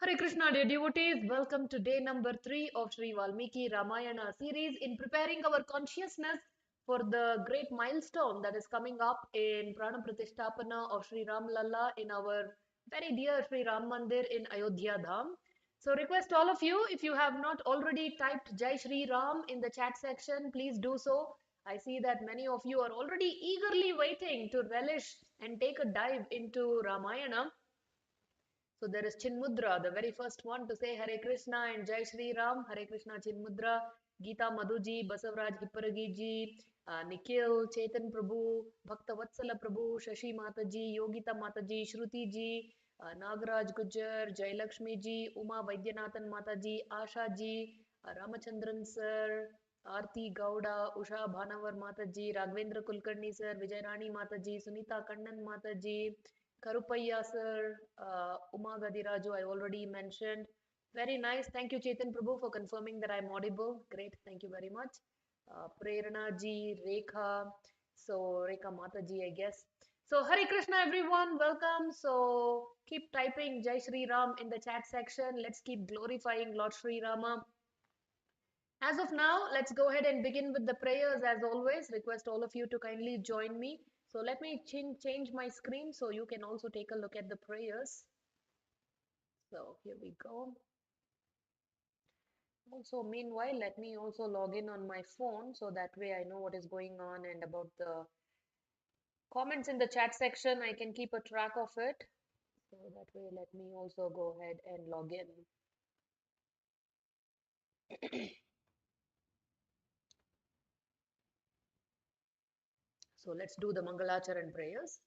Hare Krishna, dear devotees. Welcome to day number 3 of Sri Valmiki Ramayana series in preparing our consciousness for the great milestone that is coming up in prana prathishtapana of Sri Ram Lalla in our very dear Sri Ram Mandir in Ayodhya Dham. So request all of you, if you have not already typed Jai Shri Ram in the chat section, please do so. I see that many of you are already eagerly waiting to relish and take a dive into Ramayana. So there is Chinmudra, the very first one to say Hare Krishna and Jai Shri Ram. Hare Krishna Chinmudra, Geeta Madhuji, Basavraj Hipparagi ji, Nikhil, Chetan Prabhu, Bhakta Vatsala Prabhu, Shashi Mataji, Yogita Mataji, Shruti ji, Nagaraj Gujar, Jai Lakshmi ji, Uma Vaidyanathan Mataji, Asha ji, Ramachandran sir, Aarti Gowda, Usha Bhanavar Mataji, Raghavendra Kulkarni sir, Vijay Rani Mataji, Sunita Kannan Mataji, Karupaya sir, Uma Gadiraju, I already mentioned. Very nice. Thank you, Chetan Prabhu, for confirming that I'm audible. Great. Thank you very much. Prerna ji, Rekha. So, Rekha Mata ji, I guess. So, Hare Krishna, everyone. Welcome. So, keep typing Jai Shri Ram in the chat section. Let's keep glorifying Lord Shri Rama. As of now, let's go ahead and begin with the prayers as always. Request all of you to kindly join me. So let me change my screen so you can also take a look at the prayers. So here we go. Also, meanwhile, let me also log in on my phone so that way I know what is going on, and about the comments in the chat section, I can keep a track of it. So that way, let me also go ahead and log in. So let's do the Mangalacharan prayers.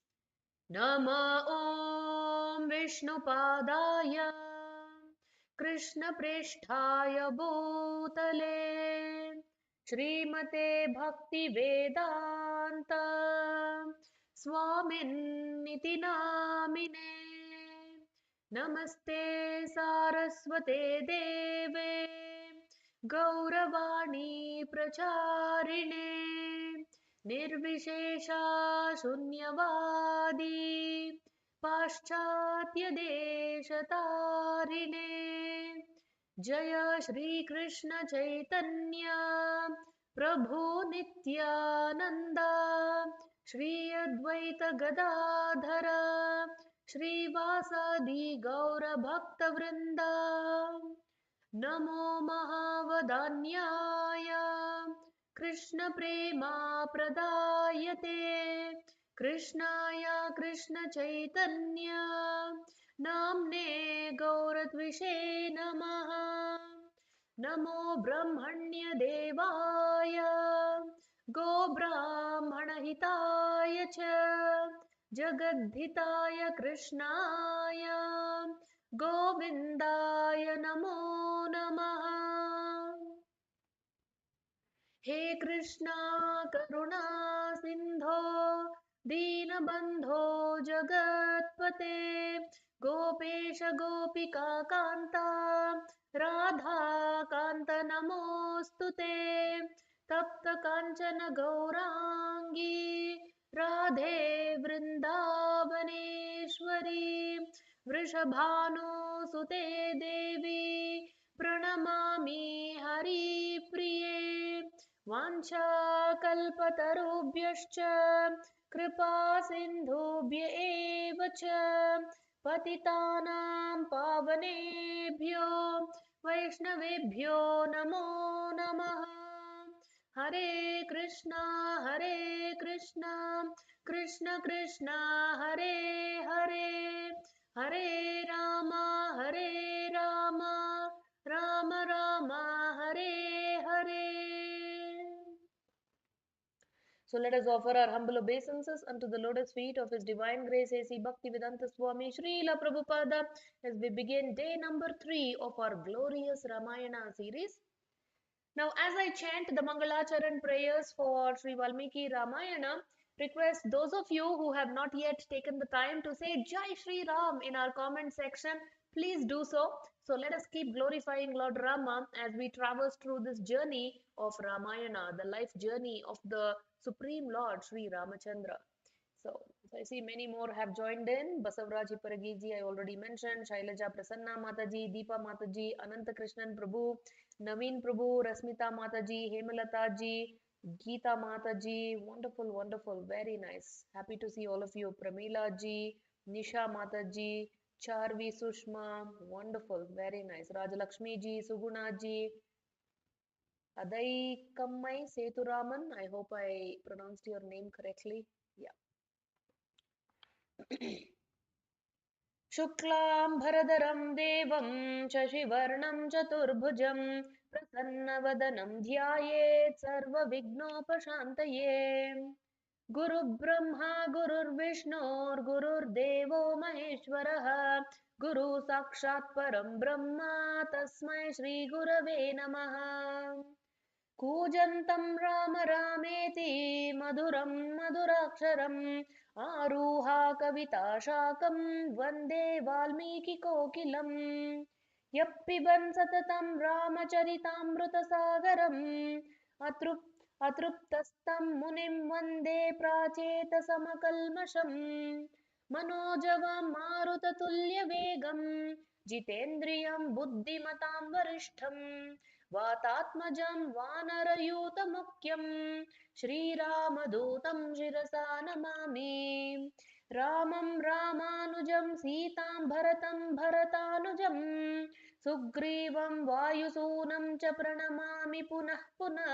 Nama Om Vishnupadaya Krishnaprishthaya Bhutale Srimate Bhaktivedanta Swaminiti Namine Namaste Saraswate Deve Gauravani Pracharine Nirvishesha Shunyavadi Paschatya Deshatarine Jaya Shri Krishna Chaitanya Prabhu Nityananda Shri Advaita Gadadhara Shri Vasadi Gaura Bhakta Vrinda Namo Mahavadanyaya Krishna Prema Pradayate Krishnaya Krishna Chaitanya Namne Gauratvishe Namaha Namo Brahmanya Devaya Go Brahmana Hitaya Cha Jagadhitaya Krishnaya Govindaya Namo Namaha He Krishna Karuna Sindho Deenabandho Jagatpate Gopesha Gopika Kanta Radha Kanta Namostute Tapta Kanchana Gaurangi Radhe Vrindavaneshwari Vrishabhanu Sute Devi Pranamami Hari Priye Vancha kalpatarubhyascha kripa sindhubhya eva cha patitanam pavanebhyo vaishnavebhyo namo namaha Hare Krishna Krishna Krishna Hare Hare Hare Rama Rama Rama Hare Hare. So let us offer our humble obeisances unto the lotus feet of His Divine Grace A.C. Bhaktivedanta Swami Srila Prabhupada as we begin day number 3 of our glorious Ramayana series. Now, as I chant the Mangalacharan prayers for Sri Valmiki Ramayana, request those of you who have not yet taken the time to say Jai Shri Ram in our comment section, please do so. So let us keep glorifying Lord Rama as we traverse through this journey of Ramayana, the life journey of the Supreme Lord Sri Ramachandra. So So I see many more have joined in. Basavraj Hiparagiji, I already mentioned. Shailaja Prasanna Mataji, Deepa Mataji, Ananta Krishnan Prabhu, Naveen Prabhu, Rasmita Mataji, Hemalata ji, Geeta Mataji. Wonderful, wonderful. Very nice. Happy to see all of you. Pramila ji, Nisha Mataji, Charvi Sushma. Wonderful. Very nice. Rajalakshmi ji, Suguna ji, Adai Kammai Seturaman. I hope I pronounced your name correctly. Yeah. शुक्लाम्भरधरं देवं शशिवर्णं चतुर्भुजं प्रसन्नवदनं ध्यायेत् सर्वविघ्नोपशान्तये गुरुब्रह्मा गुरुर्विष्णुर्गुरुर्देवो महेश्वरः गुरु साक्षात् परं ब्रह्म तस्मै श्रीगुरवे नमः कूजन्तं राम रामेति मधुरं मधुराक्षरम् आरुहा कविता शाकं वन्दे वाल्मीकिकोकिलम् यः पिबन् सततं रामचरितामृतसागरम् अतृप्तस्तं मुनिं वन्दे प्राचेतसमकल्मषम् मनोजवं मारुततुल्यवेगं जितेन्द्रियं बुद्धिमतां वरिष्ठं वातात्मजं वानरयूतमुख्यं श्रीरामदूतं शिरसा नमामि रामं रामानुजं सीतां भरतं भरतानुजं सुग्रीवं वायुसूनं च प्रणमामि पुनः पुनः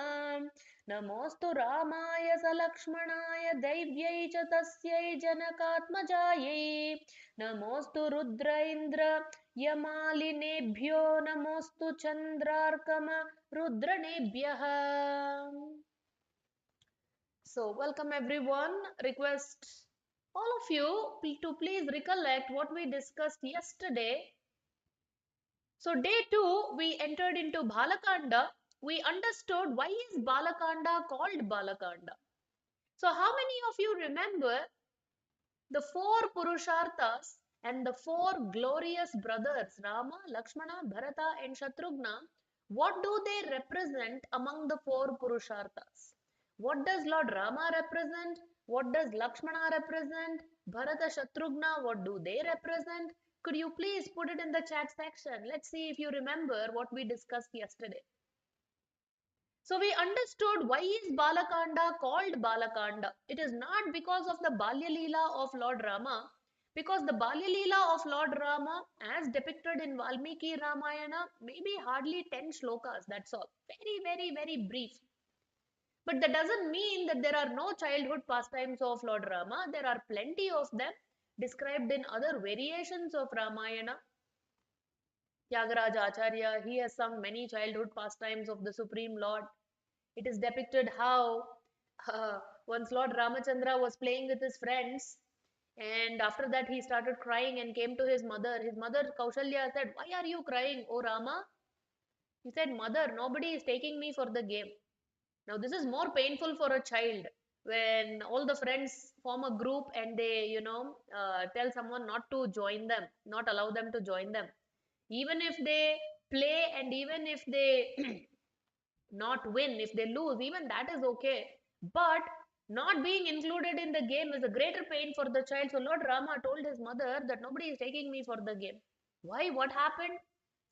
नमोऽस्तु रामाय सलक्ष्मणाय दैव्यै च तस्यै जनकात्मजायै नमोऽस्तु रुद्र इन्द्र यमालिनेभ्यो नमोऽस्तु चन्द्रार्कम रुद्रणेभ्यः. So welcome everyone. Request all of you to please recollect what we discussed yesterday. So day 2 we entered into Balakanda. We understood why is Balakanda called Balakanda. So how many of you remember the four Purusharthas and the four glorious brothers Rama, Lakshmana, Bharata and Shatrughna? What do they represent among the four Purusharthas? What does Lord Rama represent? What does Lakshmana represent? Bharata, Shatrughna, what do they represent? Could you please put it in the chat section? Let's see if you remember what we discussed yesterday. So we understood why is Balakanda called Balakanda. It is not because of the Balya Leela of Lord Rama, because the Balya Leela of Lord Rama, as depicted in Valmiki Ramayana, maybe hardly 10 shlokas, that's all. Very, very, very brief. But that doesn't mean that there are no childhood pastimes of Lord Rama. There are plenty of them described in other variations of Ramayana. Tyagaraja Acharya, he has sung many childhood pastimes of the Supreme Lord. It is depicted how once Lord Ramachandra was playing with his friends, and after that he started crying and came to his mother. His mother Kaushalya said, "Why are you crying, O Rama?" He said, "Mother, nobody is taking me for the game." Now this is more painful for a child when all the friends form a group and they, tell someone not to join them, not allow them to join them. Even if they play and even if they not win, if they lose, even that is okay. But not being included in the game is a greater pain for the child. So Lord Rama told his mother that nobody is taking me for the game. Why? What happened?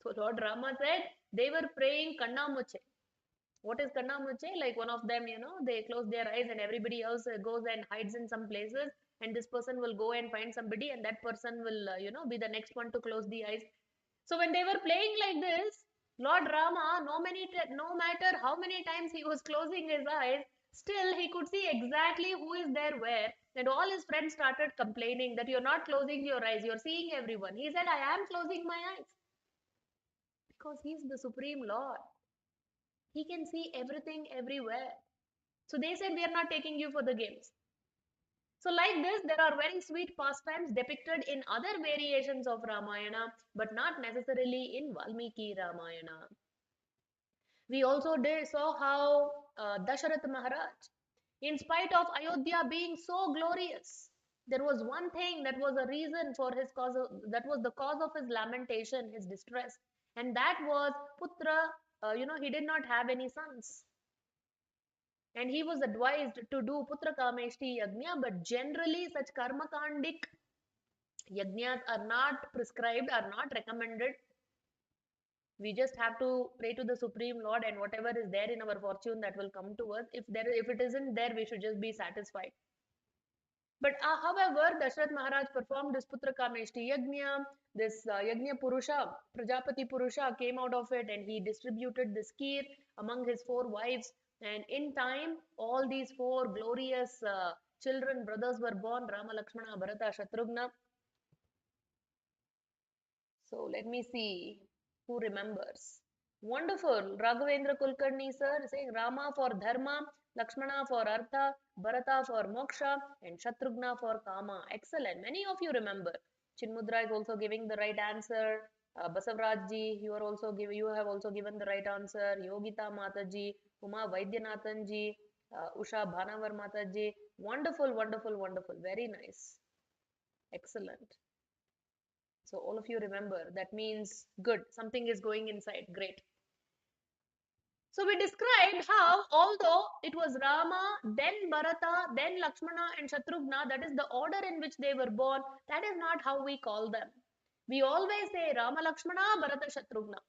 So Lord Rama said they were praying Kanna Muche. What is Kanna Muche? Like one of them, they close their eyes and everybody else goes and hides in some places, and this person will go and find somebody and that person will, be the next one to close the eyes. So when they were playing like this, Lord Rama, no matter how many times he was closing his eyes, still he could see exactly who is there where. And all his friends started complaining that you're not closing your eyes, you're seeing everyone. He said, I am closing my eyes. Because he's the Supreme Lord. He can see everything everywhere. So they said, we are not taking you for the games. So like this, there are very sweet pastimes depicted in other variations of Ramayana, but not necessarily in Valmiki Ramayana. We also saw how Dasharath Maharaj, in spite of Ayodhya being so glorious, there was one thing that was a reason for his cause, that was the cause of his lamentation, his distress, and that was Putra, he did not have any sons. and he was advised to do Putra Kameshti Yajna, but generally such karmakandik yajnas are not prescribed, are not recommended. We just have to pray to the Supreme Lord, and whatever is there in our fortune, that will come to us. If it isn't there, we should just be satisfied. But however, Dashrath Maharaj performed this Putra Kameshti Yajna. This Yajna Purusha, Prajapati Purusha came out of it, and he distributed this kheer among his four wives. And in time, all these four glorious children, brothers were born: Rama, Lakshmana, Bharata, Shatrughna. So let me see who remembers. Wonderful. Raghavendra Kulkarni sir saying Rama for Dharma, Lakshmana for Artha, Bharata for Moksha, and Shatrughna for Kama. Excellent. Many of you remember. Chinmudra is also giving the right answer. Basavrajji, you have also given the right answer. Yogita Mataji, Uma Vaidyanathanji, Usha Bhanavar Mataji. Wonderful, wonderful, wonderful. Very nice. Excellent. So all of you remember, that means good, something is going inside, great. So we described how although it was Rama, then Bharata, then Lakshmana and Shatrughna, that is the order in which they were born, that is not how we call them. We always say Rama, Lakshmana, Bharata, Shatrughna.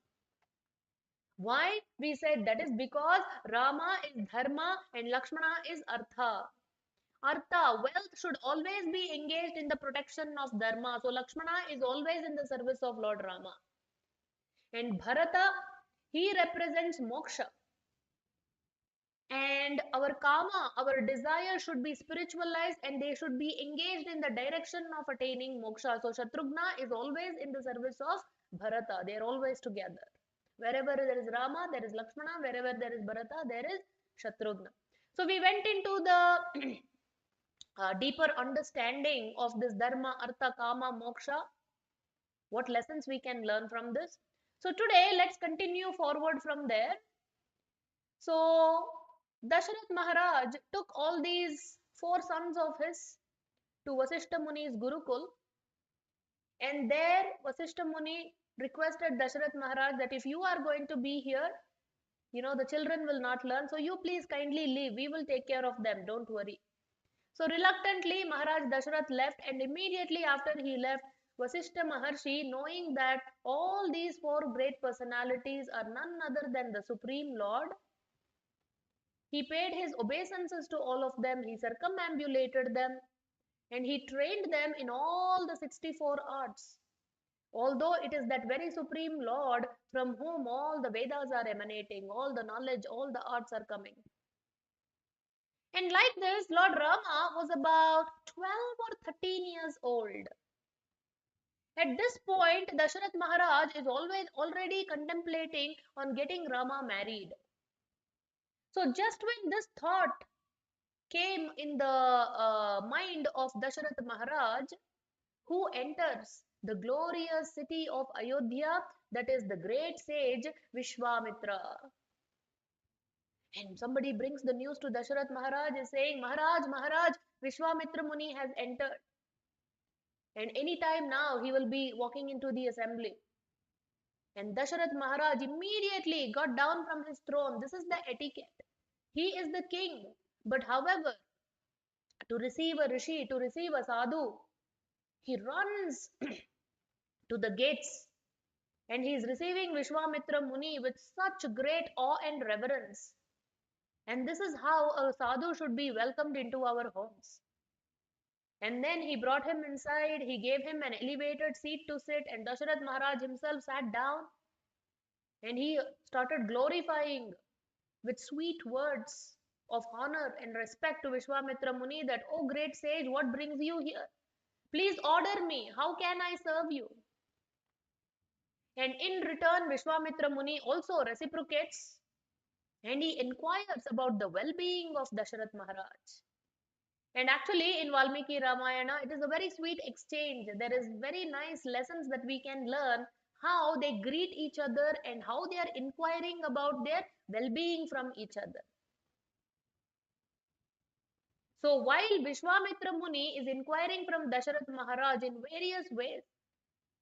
Why? We said that is because Rama is Dharma and Lakshmana is Artha. Artha, wealth should always be engaged in the protection of Dharma. So Lakshmana is always in the service of Lord Rama. And Bharata, he represents moksha. And our karma, our desire should be spiritualized and they should be engaged in the direction of attaining moksha. So Shatrughna is always in the service of Bharata. They are always together. Wherever there is Rama, there is Lakshmana. Wherever there is Bharata, there is Shatrughna. So we went into the deeper understanding of this Dharma, Artha, Kama, Moksha. What lessons we can learn from this? So today, let's continue forward from there. So Dasharath Maharaj took all these four sons of his to Vasishtha Muni's Gurukul, and there Vasishtha Muni requested Dasharath Maharaj that if you are going to be here, the children will not learn, so you please kindly leave. We will take care of them, don't worry. So reluctantly, Maharaj Dasharath left, and immediately after he left, Vasishtha Maharshi, knowing that all these four great personalities are none other than the Supreme Lord, he paid his obeisances to all of them, he circumambulated them, and he trained them in all the 64 arts. Although it is that very Supreme Lord from whom all the Vedas are emanating, all the knowledge, all the arts are coming. And like this, Lord Rama was about 12 or 13 years old. At this point, Dasharath Maharaj is already contemplating on getting Rama married. So just when this thought came in the mind of Dasharath Maharaj, who enters the glorious city of Ayodhya, that is the great sage Vishwamitra. And somebody brings the news to Dasharath Maharaj is saying, Maharaj, Vishwamitra Muni has entered. And any time now he will be walking into the assembly. And Dasharath Maharaj immediately got down from his throne. This is the etiquette. He is the king. But however, to receive a rishi, to receive a sadhu, he runs to the gates. And he is receiving Vishwamitra Muni with such great awe and reverence. And this is how a sadhu should be welcomed into our homes. And then he brought him inside, he gave him an elevated seat to sit, and Dasharath Maharaj himself sat down and he started glorifying with sweet words of honor and respect to Vishwamitra Muni that, oh great sage, what brings you here? Please order me, how can I serve you? And in return, Vishwamitra Muni also reciprocates and he inquires about the well-being of Dasharath Maharaj. And actually, in Valmiki Ramayana, it is a very sweet exchange. There is very nice lessons that we can learn how they greet each other and how they are inquiring about their well-being from each other. So while Vishwamitra Muni is inquiring from Dasharath Maharaj in various ways,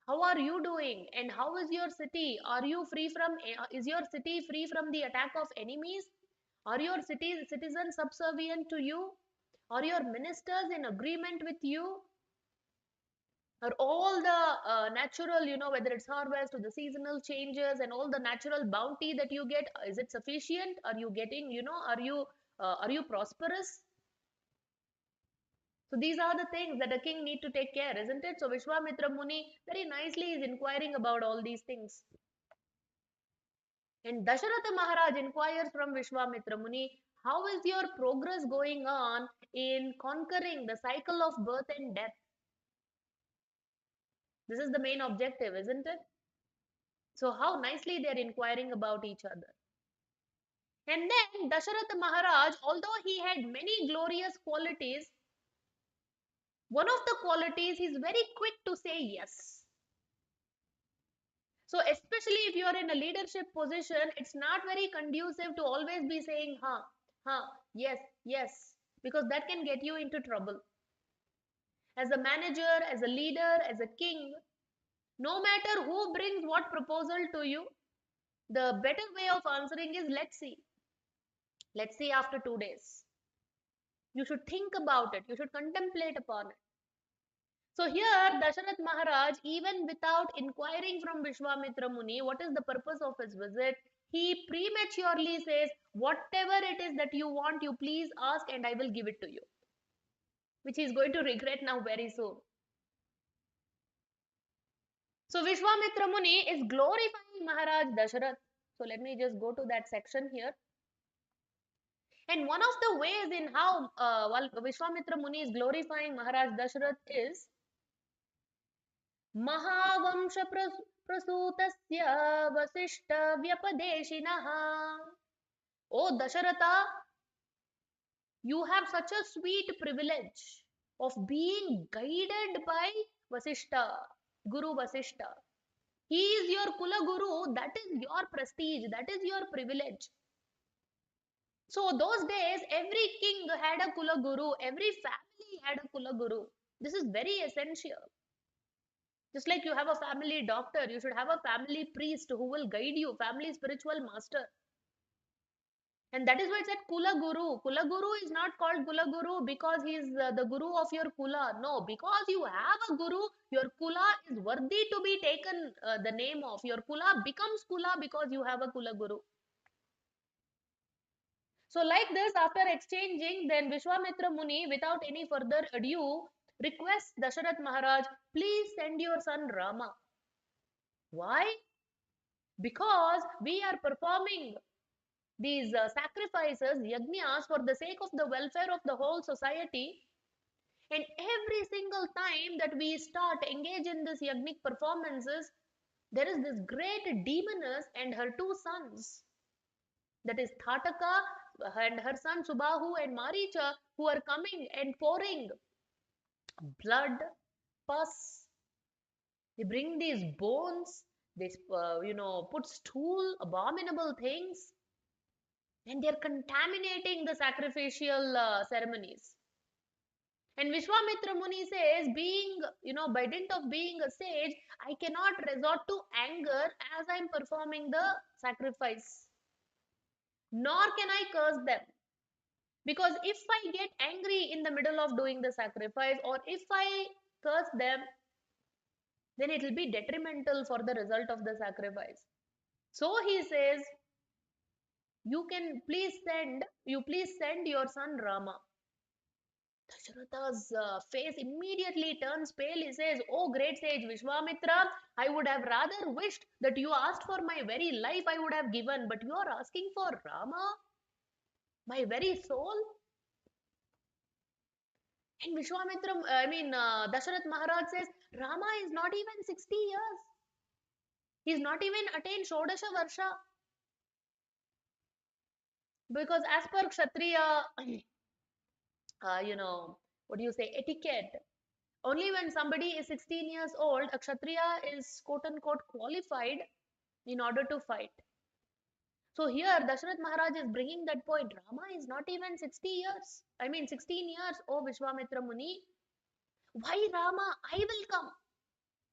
how are you doing and how is your city? Is your city free from the attack of enemies? Are your citizens subservient to you? Are your ministers in agreement with you? Are all the natural, whether it's harvest or the seasonal changes and all the natural bounty that you get, is it sufficient? Are you getting, are you prosperous? So these are the things that a king need to take care, isn't it? So Vishwamitra Muni very nicely is inquiring about all these things. And Dasharatha Maharaj inquires from Vishwamitra Muni, how is your progress going on in conquering the cycle of birth and death? This is the main objective, isn't it? So how nicely they are inquiring about each other. And then Dasharatha Maharaj, although he had many glorious qualities, one of the qualities is very quick to say yes. So especially if you are in a leadership position, it's not very conducive to always be saying yes, yes, because that can get you into trouble. As a manager, as a leader, as a king, no matter who brings what proposal to you, the better way of answering is let's see. Let's see after 2 days. You should think about it. You should contemplate upon it. So here, Dasharath Maharaj, even without inquiring from Vishwamitra Muni, what is the purpose of his visit? He prematurely says, whatever it is that you want, you please ask and I will give it to you. Which he is going to regret now very soon. So Vishwamitra Muni is glorifying Maharaj Dasharath. So let me just go to that section here. And one of the ways in how Vishwamitra Muni is glorifying Maharaj Dasharath is Mahavamsha Prasutasya Vasishta Vyapadeshinaha. Oh Dasharatha, you have such a sweet privilege of being guided by Vasishta, Guru Vasishta. He is your Kula Guru, that is your prestige, that is your privilege. So those days, every king had a Kula Guru, every family had a Kula Guru. This is very essential. Just like you have a family doctor, you should have a family priest who will guide you, family spiritual master. And that is why it said Kula Guru. Kula Guru is not called Kula Guru because he is the Guru of your Kula. No, because you have a Guru, your Kula is worthy to be taken the name of. Your Kula becomes Kula because you have a Kula Guru. So like this, after exchanging, then Vishwamitra Muni, without any further ado, requests Dasharath Maharaj, please send your son Rama. Why? Because we are performing these sacrifices, yajnas, for the sake of the welfare of the whole society. And every single time that we start engage in this yajnic performances, there is this great demoness and her two sons. That is Tataka and her son Subahu and Maricha, who are coming and pouring blood, pus. They bring these bones, they put stool, abominable things, and they're contaminating the sacrificial ceremonies. And Vishwamitra Muni says, by dint of being a sage, I cannot resort to anger as I'm performing the sacrifice, nor can I curse them. Because if I get angry in the middle of doing the sacrifice, or if I curse them, then it will be detrimental for the result of the sacrifice. So he says, you please send your son Rama. Dasharatha's face immediately turns pale. He says, oh great sage Vishwamitra, I would have rather wished that you asked for my very life, I would have given, but you are asking for Rama, my very soul. And Dasharath Maharaj says, Rama is not even 60 years. He's not even attained Shodasha Varsha. Because as per Kshatriya, what do you say, etiquette, only when somebody is 16 years old, a Kshatriya is quote unquote qualified in order to fight. So here Dasharath Maharaj is bringing that point. Rama is not even 60 years. 16 years, oh Vishwamitra Muni. Why Rama? I will come.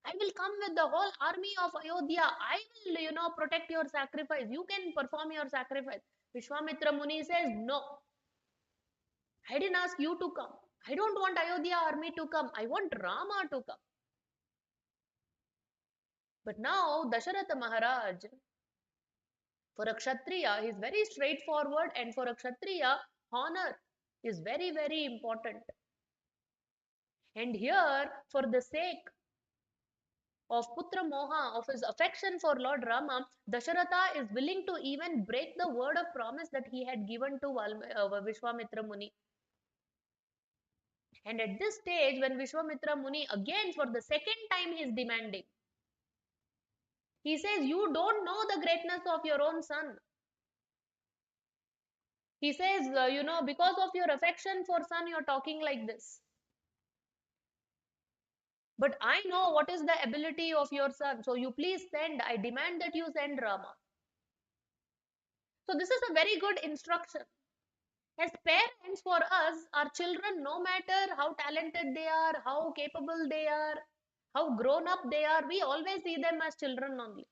I will come with the whole army of Ayodhya. I will, protect your sacrifice. You can perform your sacrifice. Vishwamitra Muni says, no, I didn't ask you to come. I don't want Ayodhya army to come. I want Rama to come. But now Dasharatha Maharaj, for a Kshatriya, he is very straightforward, and for a Kshatriya, honor is very, very important. And here, for the sake of Putra Moha, of his affection for Lord Rama, Dasharatha is willing to even break the word of promise that he had given to Vishwamitra Muni. And at this stage, when Vishwamitra Muni again for the second time is demanding, he says, you don't know the greatness of your own son. He says, because of your affection for son, you're talking like this. But I know what is the ability of your son. So you please send, I demand that you send Rama. So this is a very good instruction. As parents, for us, our children, no matter how talented they are, how capable they are, how grown up they are, we always see them as children only.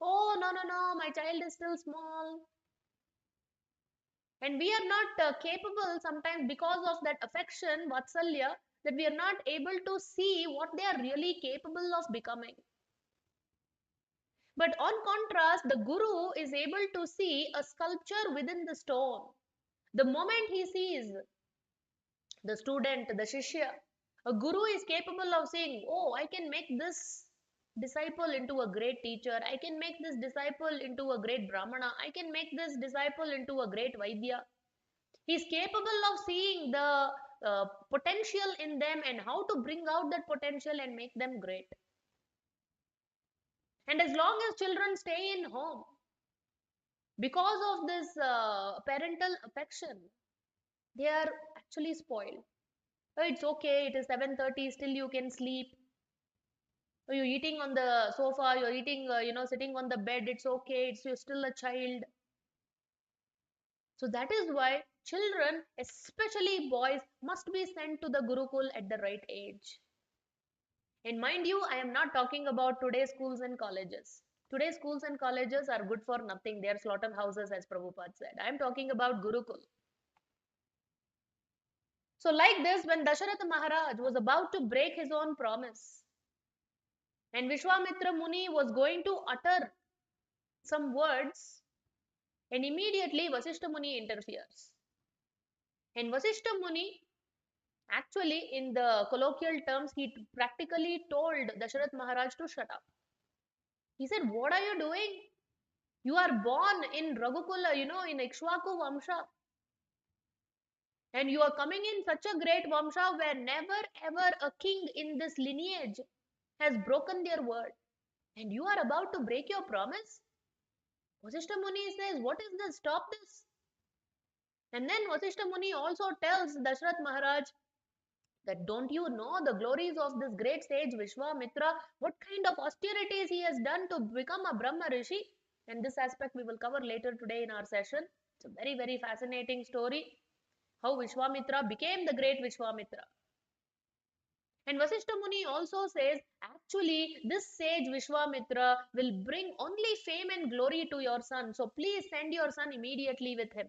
Oh, no, no, no, my child is still small. And we are not capable sometimes because of that affection, Vatsalya, that we are not able to see what they are really capable of becoming. But on contrast, the Guru is able to see a sculpture within the stone. The moment he sees the student, the Shishya, a Guru is capable of saying, oh, I can make this disciple into a great teacher. I can make this disciple into a great Brahmana. I can make this disciple into a great Vaidya. He is capable of seeing the potential in them and how to bring out that potential and make them great. And as long as children stay in home, because of this parental affection, they are actually spoiled. Oh, it's okay, it is 7:30, still you can sleep. Oh, you're eating on the sofa, you're eating, sitting on the bed, it's okay, you're still a child. So that is why children, especially boys, must be sent to the Gurukul at the right age. And mind you, I am not talking about today's schools and colleges. Today's schools and colleges are good for nothing. They are slaughterhouses, as Prabhupada said. I am talking about Gurukul. So, like this, when Dasharatha Maharaj was about to break his own promise, and Vishwamitra Muni was going to utter some words, and immediately Vasishta Muni interferes. And Vasishta Muni, actually, in the colloquial terms, he practically told Dasharath Maharaj to shut up. He said, what are you doing? You are born in Raghukula, in Ikshwaku Vamsha. And you are coming in such a great Vamsha where never ever a king in this lineage has broken their word. And you are about to break your promise? Vasishta Muni says, what is this? Stop this. And then Vasishta Muni also tells Dashrath Maharaj that don't you know the glories of this great sage Vishwamitra, what kind of austerities he has done to become a Brahma Rishi? And this aspect we will cover later today in our session. It's a very, very fascinating story, how Vishwamitra became the great Vishwamitra. And Vasishta Muni also says, actually, this sage Vishwamitra will bring only fame and glory to your son. So please send your son immediately with him.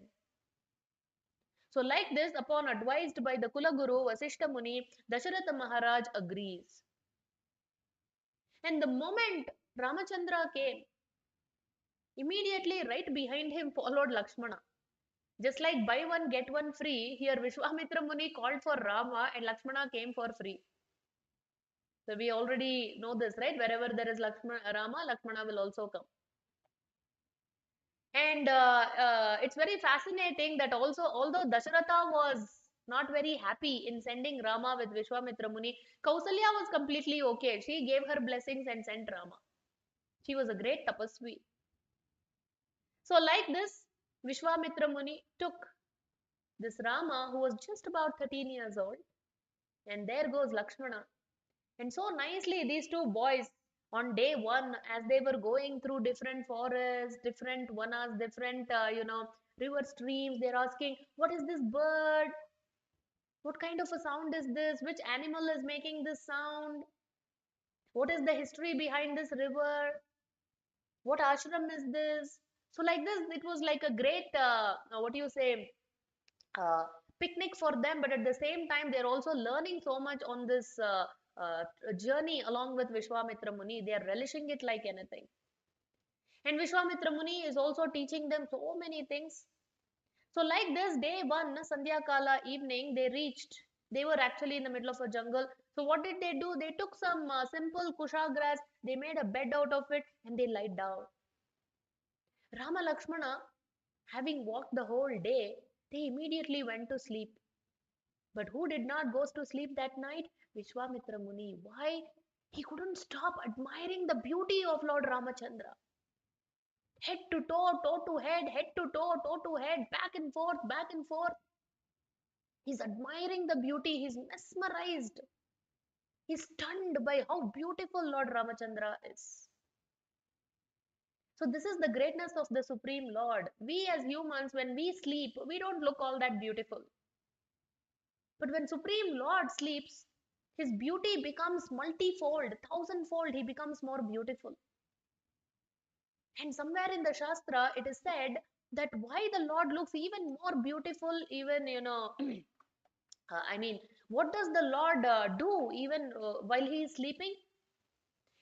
So like this, upon advised by the Kulaguru Vasishta Muni, Dasharatha Maharaj agrees. And the moment Ramachandra came, immediately right behind him followed Lakshmana. Just like buy one, get one free, here Vishwamitra Muni called for Rama and Lakshmana came for free. So we already know this, right? Wherever there is Rama, Lakshmana will also come. And it's very fascinating that also, although Dasharatha was not very happy in sending Rama with Vishwamitra Muni, Kausalya was completely okay. She gave her blessings and sent Rama. She was a great tapasvi. So like this, Vishwamitra Muni took this Rama, who was just about 13 years old, and there goes Lakshmana. And so nicely, these two boys on day one, as they were going through different forests, different vanas, different, river streams, they're asking, what is this bird? What kind of a sound is this? Which animal is making this sound? What is the history behind this river? What ashram is this? So like this, it was like a great, what do you say, uh, picnic for them, but at the same time, they're also learning so much on this uh, journey along with Vishwamitra Muni. They are relishing it like anything. And Vishwamitra Muni is also teaching them so many things. So, like this, day one, Sandhya Kala evening, they reached. They were actually in the middle of a jungle. So, what did they do? They took some simple kusha grass, they made a bed out of it, and they lied down. Rama Lakshmana, having walked the whole day, they immediately went to sleep. But who did not go to sleep that night? Vishwamitra Muni. Why? He couldn't stop admiring the beauty of Lord Ramachandra. Head to toe, toe to head to toe to head, back and forth, back and forth. He's admiring the beauty, he's mesmerized, he's stunned by how beautiful Lord Ramachandra is. So, this is the greatness of the Supreme Lord. We as humans, when we sleep, we don't look all that beautiful. But when Supreme Lord sleeps, his beauty becomes multifold, thousandfold, he becomes more beautiful. And somewhere in the Shastra, it is said that why the Lord looks even more beautiful, even, I mean, what does the Lord do even while he is sleeping?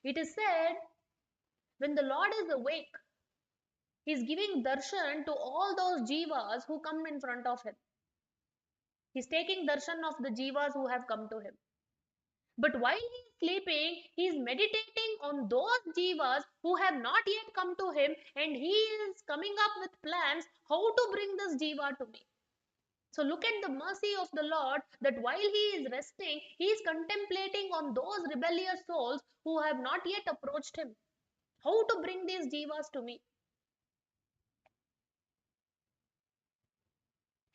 It is said when the Lord is awake, he is giving darshan to all those jivas who come in front of him. He is taking darshan of the jivas who have come to him. But while he is sleeping, he is meditating on those jivas who have not yet come to him, and he is coming up with plans how to bring this jiva to me. So look at the mercy of the Lord that while he is resting, he is contemplating on those rebellious souls who have not yet approached him. How to bring these jivas to me?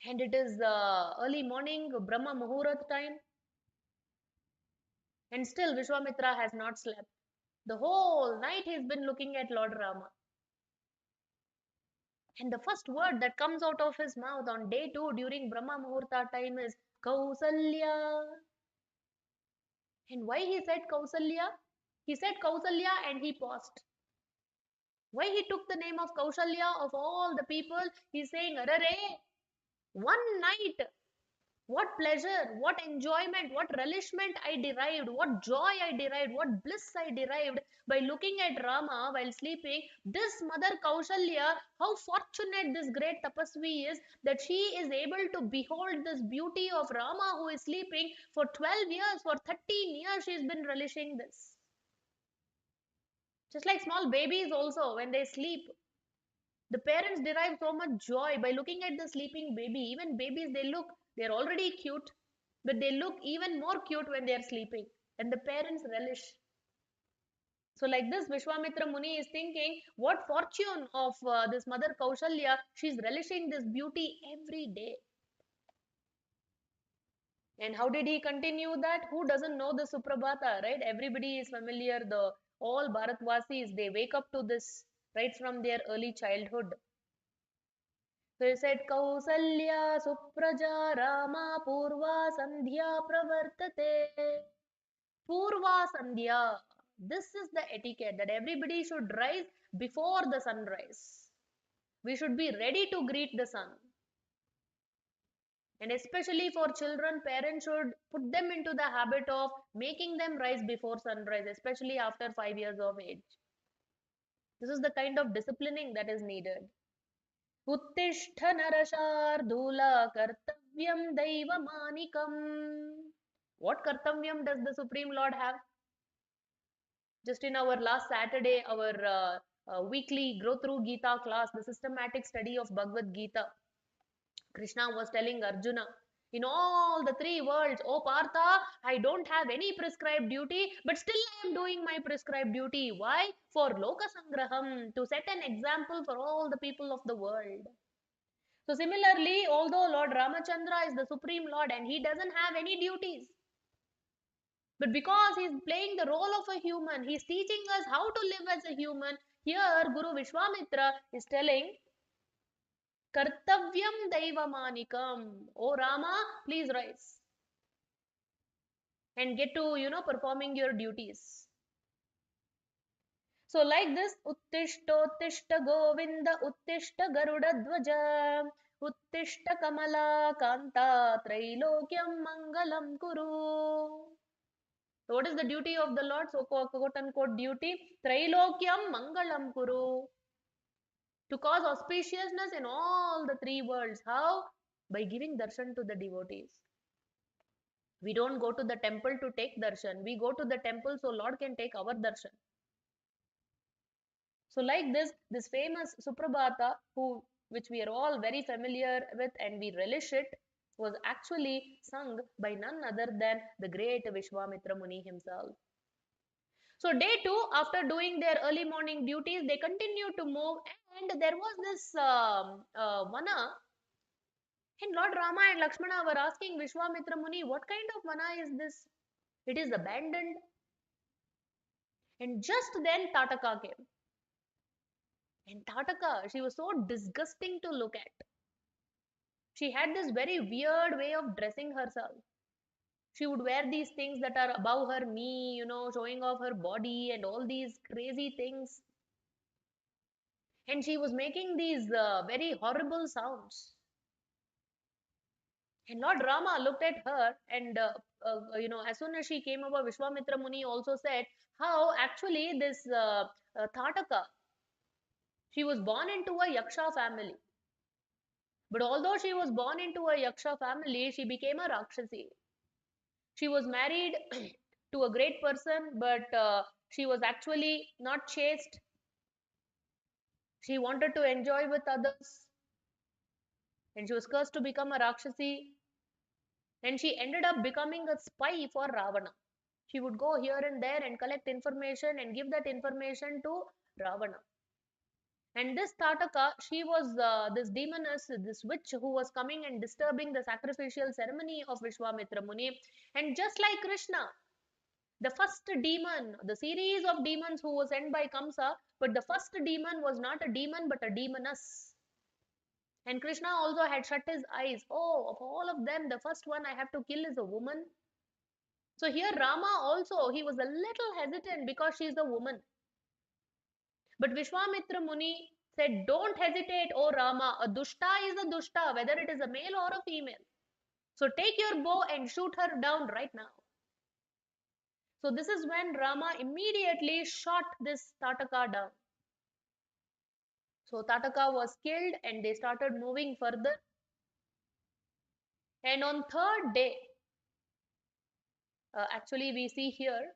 And it is early morning, Brahma Muhurat time, and still Vishwamitra has not slept. The whole night he's been looking at Lord Rama. And the first word that comes out of his mouth on day 2 during Brahma Muhurta time is Kausalya. And why he said Kausalya? He said Kausalya and he paused. Why he took the name of Kaushalya of all the people? He's saying, Arare, one night, what pleasure, what enjoyment, what relishment I derived, what joy I derived, what bliss I derived by looking at Rama while sleeping. This mother Kaushalya, how fortunate this great tapasvi is that she is able to behold this beauty of Rama who is sleeping for 12 years, for 13 years, she's been relishing this. Just like small babies also, when they sleep, the parents derive so much joy by looking at the sleeping baby. Even babies, they're already cute, but they look even more cute when they're sleeping. And the parents relish. So, like this, Vishwamitra Muni is thinking, what fortune of this mother Kaushalya, she's relishing this beauty every day. And how did he continue that? Who doesn't know the Suprabhata, right? Everybody is familiar. The all Bharatvasis, they wake up to this right from their early childhood. So he said, Kausalya Supraja Rama Purva Sandhya Pravartate. Purva Sandhya. This is the etiquette that everybody should rise before the sunrise. We should be ready to greet the sun. And especially for children, parents should put them into the habit of making them rise before sunrise, especially after 5 years of age. This is the kind of disciplining that is needed. उत्तिष्ठ नरशार्दूल Kartavyam दैवमानिकम. What kartavyam does the Supreme Lord have? Just in our last Saturday, our weekly Grow Through Gita class, the systematic study of Bhagavad Gita, Krishna was telling Arjuna, in all the three worlds, oh Partha, I don't have any prescribed duty, but still I am doing my prescribed duty. Why? For Loka Sangraham, to set an example for all the people of the world. So similarly, although Lord Ramachandra is the Supreme Lord and he doesn't have any duties, but because he's playing the role of a human, he's teaching us how to live as a human. Here, Guru Vishwamitra is telling, Kartavyam Daivamanikam. Oh Rama, please rise and get to, performing your duties. So like this, Uttishta Govinda, Uttishta Garuda Dvaja, Uttishta Kamala Kanta, Trailokyam Mangalam Kuru. So what is the duty of the Lord? So quote unquote duty, Trailokyam Mangalam Kuru. To cause auspiciousness in all the three worlds. How? By giving darshan to the devotees. We don't go to the temple to take darshan. We go to the temple so Lord can take our darshan. So like this famous Suprabhata, which we are all very familiar with and we relish it, was actually sung by none other than the great Vishwamitra Muni himself. So day 2, after doing their early morning duties, they continued to move, and there was this vana, and Lord Rama and Lakshmana were asking Vishwamitra Muni, what kind of vana is this? It is abandoned. And just then Tataka came. And Tataka, she was so disgusting to look at. She had this very weird way of dressing herself. She would wear these things that are above her knee, showing off her body and all these crazy things. And she was making these very horrible sounds. And Lord Rama looked at her, and as soon as she came over, Vishwamitra Muni also said how actually this Tataka, she was born into a Yaksha family. But although she was born into a Yaksha family, she became a Rakshasi. She was married to a great person, but she was actually not chaste. She wanted to enjoy with others, and she was cursed to become a Rakshasi. And she ended up becoming a spy for Ravana. She would go here and there and collect information and give that information to Ravana. And this Tataka, she was this demoness, this witch who was coming and disturbing the sacrificial ceremony of Vishwamitra Muni. And just like Krishna, the first demon, the series of demons who was sent by Kamsa, but the first demon was not a demon but a demoness. And Krishna also had shut his eyes. Oh, of all of them, the first one I have to kill is a woman. So here Rama also, he was a little hesitant because she is a woman. But Vishwamitra Muni said, don't hesitate, O Rama. A dushta is a dushta, whether it is a male or a female. So take your bow and shoot her down right now. So this is when Rama immediately shot this Tataka down. So Tataka was killed and they started moving further. And on third day, actually we see here,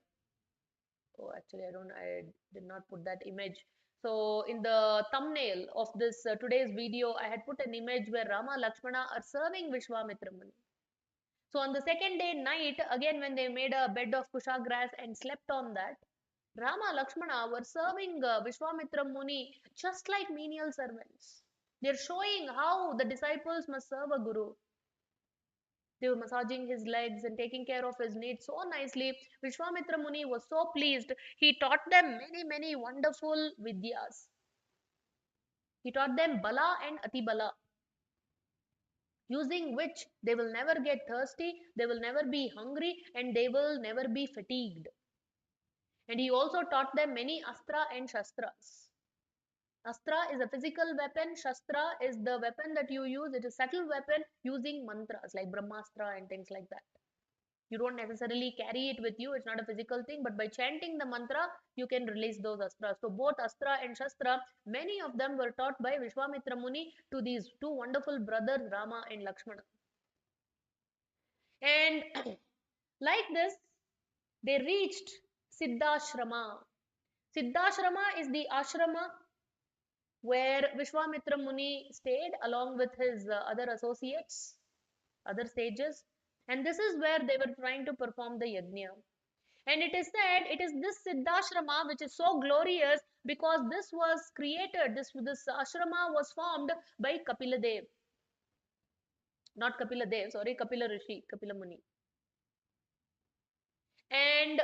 oh actually I did not put that image. So in the thumbnail of this today's video, I had put an image where Rama Lakshmana are serving Vishwamitra Muni. So on the second day night, again when they made a bed of kusha grass and slept on that, Rama Lakshmana were serving Vishwamitra Muni just like menial servants. They're showing how the disciples must serve a guru. They were massaging his legs and taking care of his needs so nicely. Vishwamitra Muni was so pleased. He taught them many, many wonderful vidyas. He taught them Bala and Atibala, using which they will never get thirsty, they will never be hungry, and they will never be fatigued. And he also taught them many Astra and Shastras. Astra is a physical weapon, Shastra is the weapon that you use. It is a subtle weapon using mantras like Brahmastra and things like that. You don't necessarily carry it with you, it's not a physical thing, but by chanting the mantra, you can release those astras. So both Astra and Shastra, many of them were taught by Vishwamitra Muni to these two wonderful brothers, Rama and Lakshmana. And like this, they reached Siddhashrama. Siddhashrama is the ashrama where Vishwamitra Muni stayed along with his other associates, other sages. And this is where they were trying to perform the yajna. And it is said it is this Siddhashrama which is so glorious because this was created, this ashrama was formed by Kapila Dev. Not Kapila Dev, sorry, Kapila Rishi, Kapila Muni. And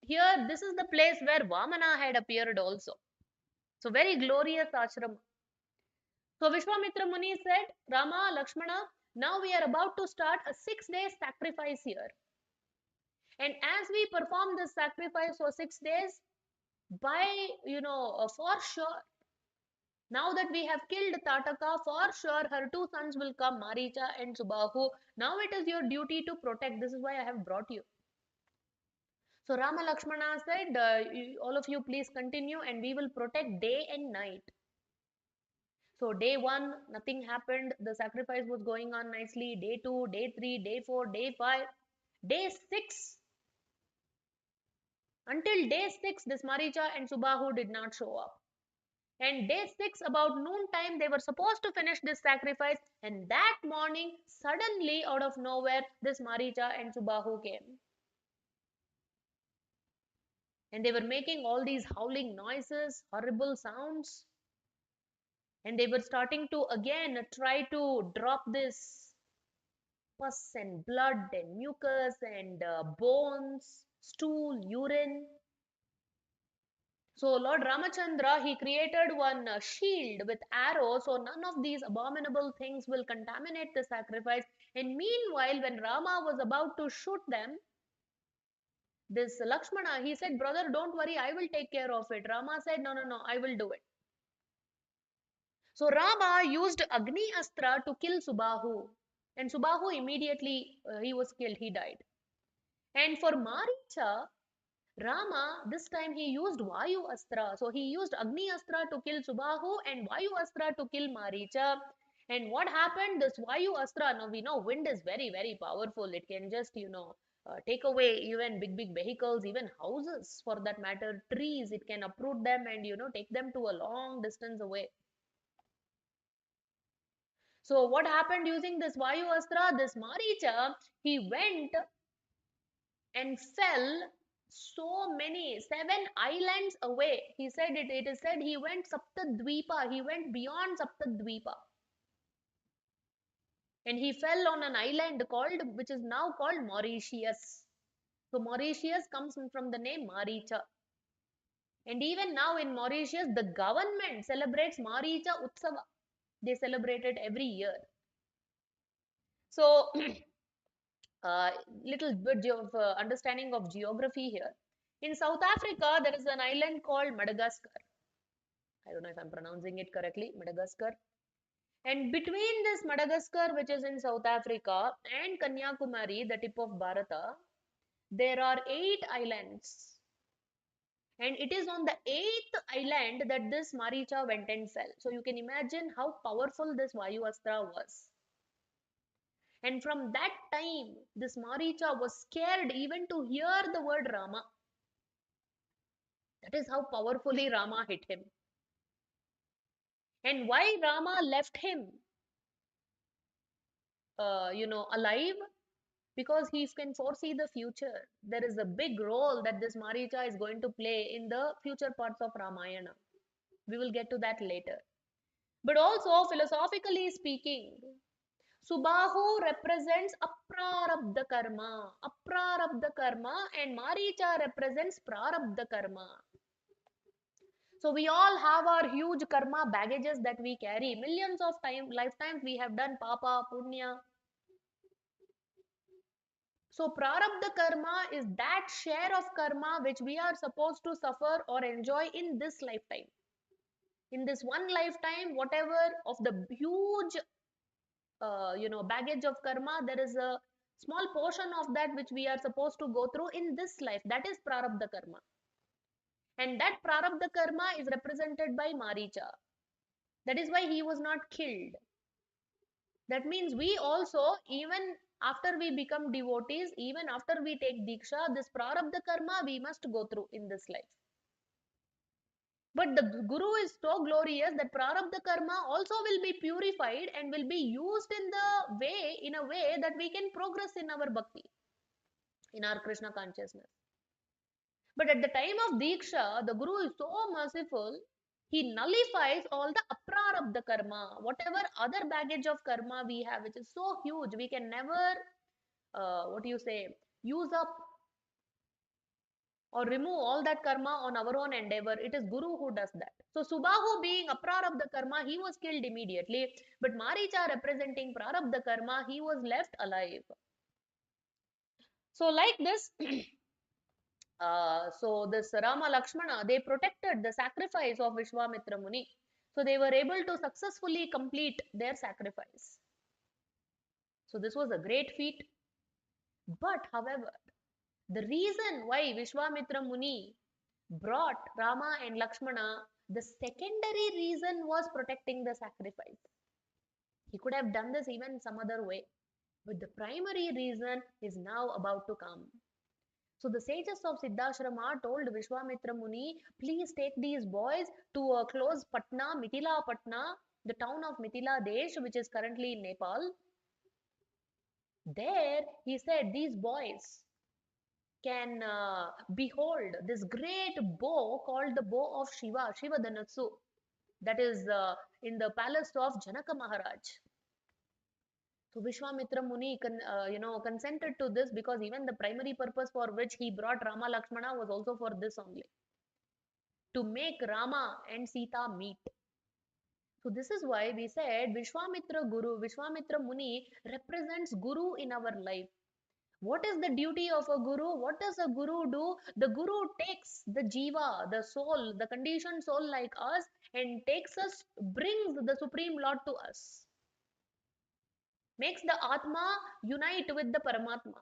here, this is the place where Vamana had appeared also. So, very glorious ashram. So, Vishwamitra Muni said, Rama, Lakshmana, now we are about to start a 6-day sacrifice here. And as we perform this sacrifice for 6 days, by, for sure. Now that we have killed Tataka, for sure her two sons will come, Maricha and Subahu. Now it is your duty to protect. This is why I have brought you. So Rama Lakshmana said, all of you please continue and we will protect day and night. So day 1, nothing happened. The sacrifice was going on nicely. Day 2, day 3, day 4, day 5. Day 6, until day 6, this Maricha and Subahu did not show up. And day 6, about noon time, they were supposed to finish this sacrifice. And that morning, suddenly out of nowhere, this Maricha and Subahu came. And they were making all these howling noises, horrible sounds. And they were starting to again try to drop this pus and blood and mucus and bones, stool, urine. So Lord Ramachandra, he created one shield with arrows, so none of these abominable things will contaminate the sacrifice. And meanwhile, when Rama was about to shoot them, this Lakshmana, he said, brother, don't worry, I will take care of it. Rama said, no, no, no, I will do it. So Rama used Agni Astra to kill Subahu. And Subahu immediately, he was killed, he died. And for Maricha, Rama, this time he used Vayu Astra. So he used Agni Astra to kill Subahu and Vayu Astra to kill Maricha. And what happened? This Vayu Astra, now we know wind is very, very powerful. It can just, take away even big, big vehicles, even houses for that matter, trees. It can uproot them and, take them to a long distance away. So what happened using this Vayu Astra? This Maricha, he went and fell so many 7 islands away. He said it is said he went Saptadvipa, he went beyond Saptadvipa, and he fell on an island called, which is now called Mauritius. So Mauritius comes from the name Maricha. And even now in Mauritius, the government celebrates Maricha Utsava. They celebrate it every year. So little bit of understanding of geography here. In South Africa, there is an island called Madagascar. I don't know if I'm pronouncing it correctly, Madagascar. And between this Madagascar, which is in South Africa, and Kanyakumari, the tip of Bharata, there are 8 islands. And it is on the 8th island that this Maricha went and fell. So you can imagine how powerful this Vayu Astra was. And from that time, this Maricha was scared even to hear the word Rama. That is how powerfully Rama hit him. And why Rama left him, alive? Because he can foresee the future. There is a big role that this Maricha is going to play in the future parts of Ramayana. We will get to that later. But also, philosophically speaking, Subahu represents aprarabdha karma, and Maricha represents prarabdha karma. So we all have our huge karma baggages that we carry. Millions of lifetimes we have done papa, punya. So prarabdha karma is that share of karma which we are supposed to suffer or enjoy in this lifetime. In this one lifetime, whatever of the huge, baggage of karma, there is a small portion of that which we are supposed to go through in this life. That is prarabdha karma. And that prarabdha karma is represented by Maricha. That is why he was not killed. That means we also, even after we become devotees, even after we take Diksha, this prarabdha karma we must go through in this life. But the Guru is so glorious that prarabdha karma also will be purified and will be used in a way that we can progress in our bhakti, in our Krishna consciousness. But at the time of Diksha, the Guru is so merciful, he nullifies all the aprarabdha karma, whatever other baggage of karma we have, which is so huge, we can never, use up or remove all that karma on our own endeavor. It is Guru who does that. So Subahu being aprarabdha karma, he was killed immediately. But Maricha representing prarabdha karma, he was left alive. So like this, So this Rama Lakshmana, they protected the sacrifice of Vishwamitra Muni. So they were able to successfully complete their sacrifice. So this was a great feat. But however, the reason why Vishwamitra Muni brought Rama and Lakshmana, the secondary reason was protecting the sacrifice. He could have done this even some other way. But the primary reason is now about to come. So the sages of Siddhashrama told Vishwamitra Muni, please take these boys to a close Patna, Mithila Patna, the town of Mithila Desh, which is currently in Nepal. There, he said, these boys can behold this great bow called the bow of Shiva, Shiva Dhanatsu, that is in the palace of Janaka Maharaj. So Vishwamitra Muni consented to this because even the primary purpose for which he brought Rama Lakshmana was also for this only, to make Rama and Sita meet. So this is why we said Vishwamitra Muni represents Guru in our life. What is the duty of a guru? What does a guru do? The guru takes the jiva, the soul, the conditioned soul like us, and brings the Supreme Lord to us. Makes the Atma unite with the Paramatma.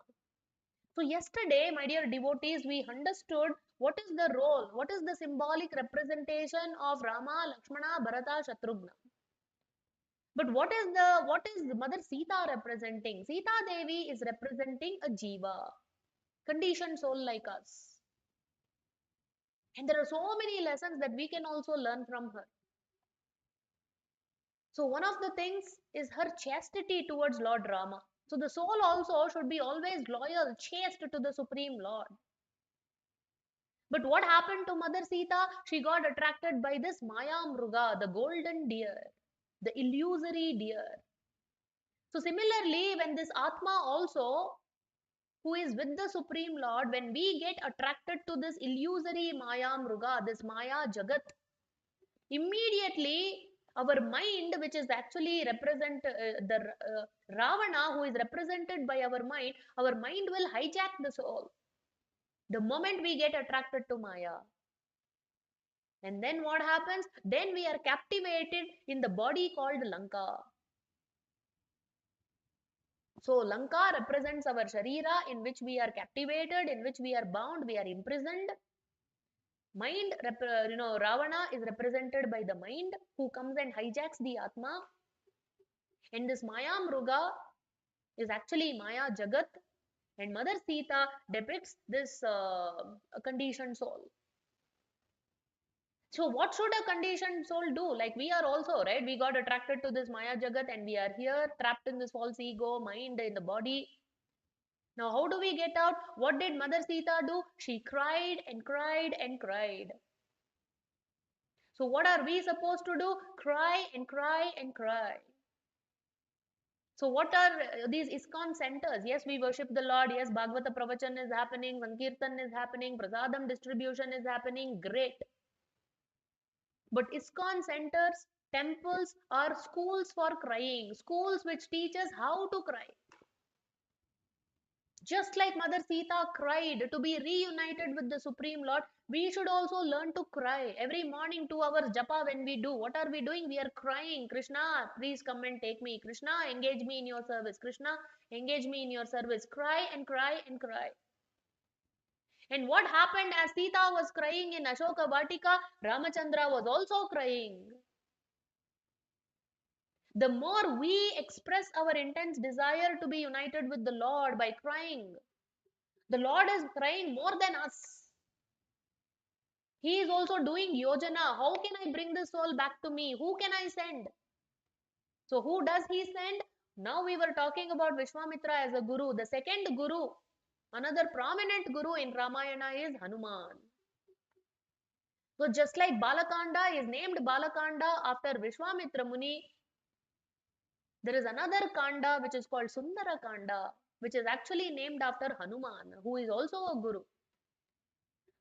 So yesterday, my dear devotees, we understood what is the role, what is the symbolic representation of Rama, Lakshmana, Bharata, Shatrughna. But what is Mother Sita representing? Sita Devi is representing a jiva, conditioned soul like us. And there are so many lessons that we can also learn from her. So one of the things is her chastity towards Lord Rama. So the soul also should be always loyal, chaste to the Supreme Lord. But what happened to Mother Sita? She got attracted by this Maya Mruga, the golden deer, the illusory deer. So similarly, when this Atma also, who is with the Supreme Lord, when we get attracted to this illusory Maya Mruga, this Maya Jagat, immediately our mind, which is actually the Ravana, who is represented by our mind will hijack the soul the moment we get attracted to Maya. And then what happens? Then we are captivated in the body called Lanka. So Lanka represents our Sharira, in which we are captivated, in which we are bound, we are imprisoned. Ravana is represented by the mind, who comes and hijacks the Atma. And this Maya Mruga is actually Maya Jagat. And Mother Sita depicts this conditioned soul. So what should a conditioned soul do? Like we are also, right? We got attracted to this Maya Jagat and we are here trapped in this false ego, mind, in the body. Now how do we get out? What did Mother Sita do? She cried and cried and cried. So what are we supposed to do? Cry and cry and cry. So what are these ISKCON centers? Yes, we worship the Lord. Yes, Bhagavata Pravachan is happening, Sankirtan is happening, Prasadam distribution is happening. Great. But ISKCON centers, temples are schools for crying, schools which teach us how to cry. Just like Mother Sita cried to be reunited with the Supreme Lord, we should also learn to cry. Every morning, 2 hours japa when we do, what are we doing? We are crying, Krishna, please come and take me. Krishna, engage me in your service. Krishna, engage me in your service. Cry and cry and cry. And what happened as Sita was crying in Ashoka Vatika, Ramachandra was also crying. The more we express our intense desire to be united with the Lord by crying, the Lord is crying more than us. He is also doing yajna. How can I bring this soul back to me? Who can I send? So who does he send? Now we were talking about Vishwamitra as a guru. The second guru, another prominent guru in Ramayana is Hanuman. So just like Balakanda is named Balakanda after Vishwamitra Muni, there is another Kanda which is called Sundara Kanda, which is actually named after Hanuman, who is also a guru.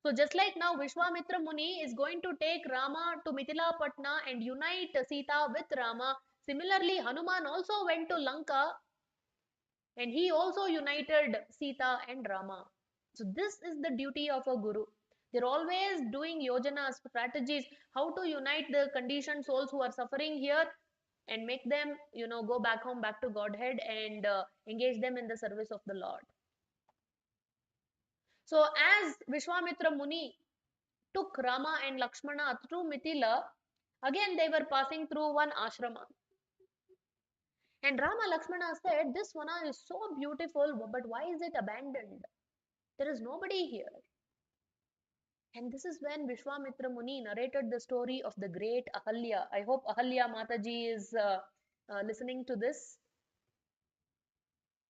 So just like now Vishwamitra Muni is going to take Rama to Mithila Patna and unite Sita with Rama, similarly Hanuman also went to Lanka and he also united Sita and Rama. So this is the duty of a guru. They're always doing yojanas, strategies, how to unite the conditioned souls who are suffering here and make them, go back home, back to Godhead, and engage them in the service of the Lord. So as Vishwamitra Muni took Rama and Lakshmana through Mithila, again they were passing through one ashrama. And Rama Lakshmana said, this vana is so beautiful, but why is it abandoned? There is nobody here. And this is when Vishwamitra Muni narrated the story of the great Ahalya. I hope Ahalya Mataji is listening to this.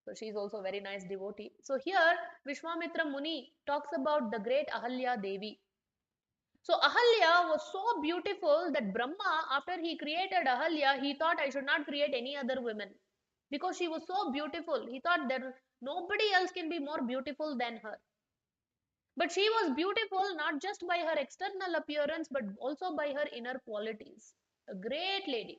So she is also a very nice devotee. So here Vishwamitra Muni talks about the great Ahalya Devi. So Ahalya was so beautiful that Brahma, after he created Ahalya, he thought, I should not create any other women because she was so beautiful. He thought that nobody else can be more beautiful than her. But she was beautiful not just by her external appearance but also by her inner qualities. A great lady.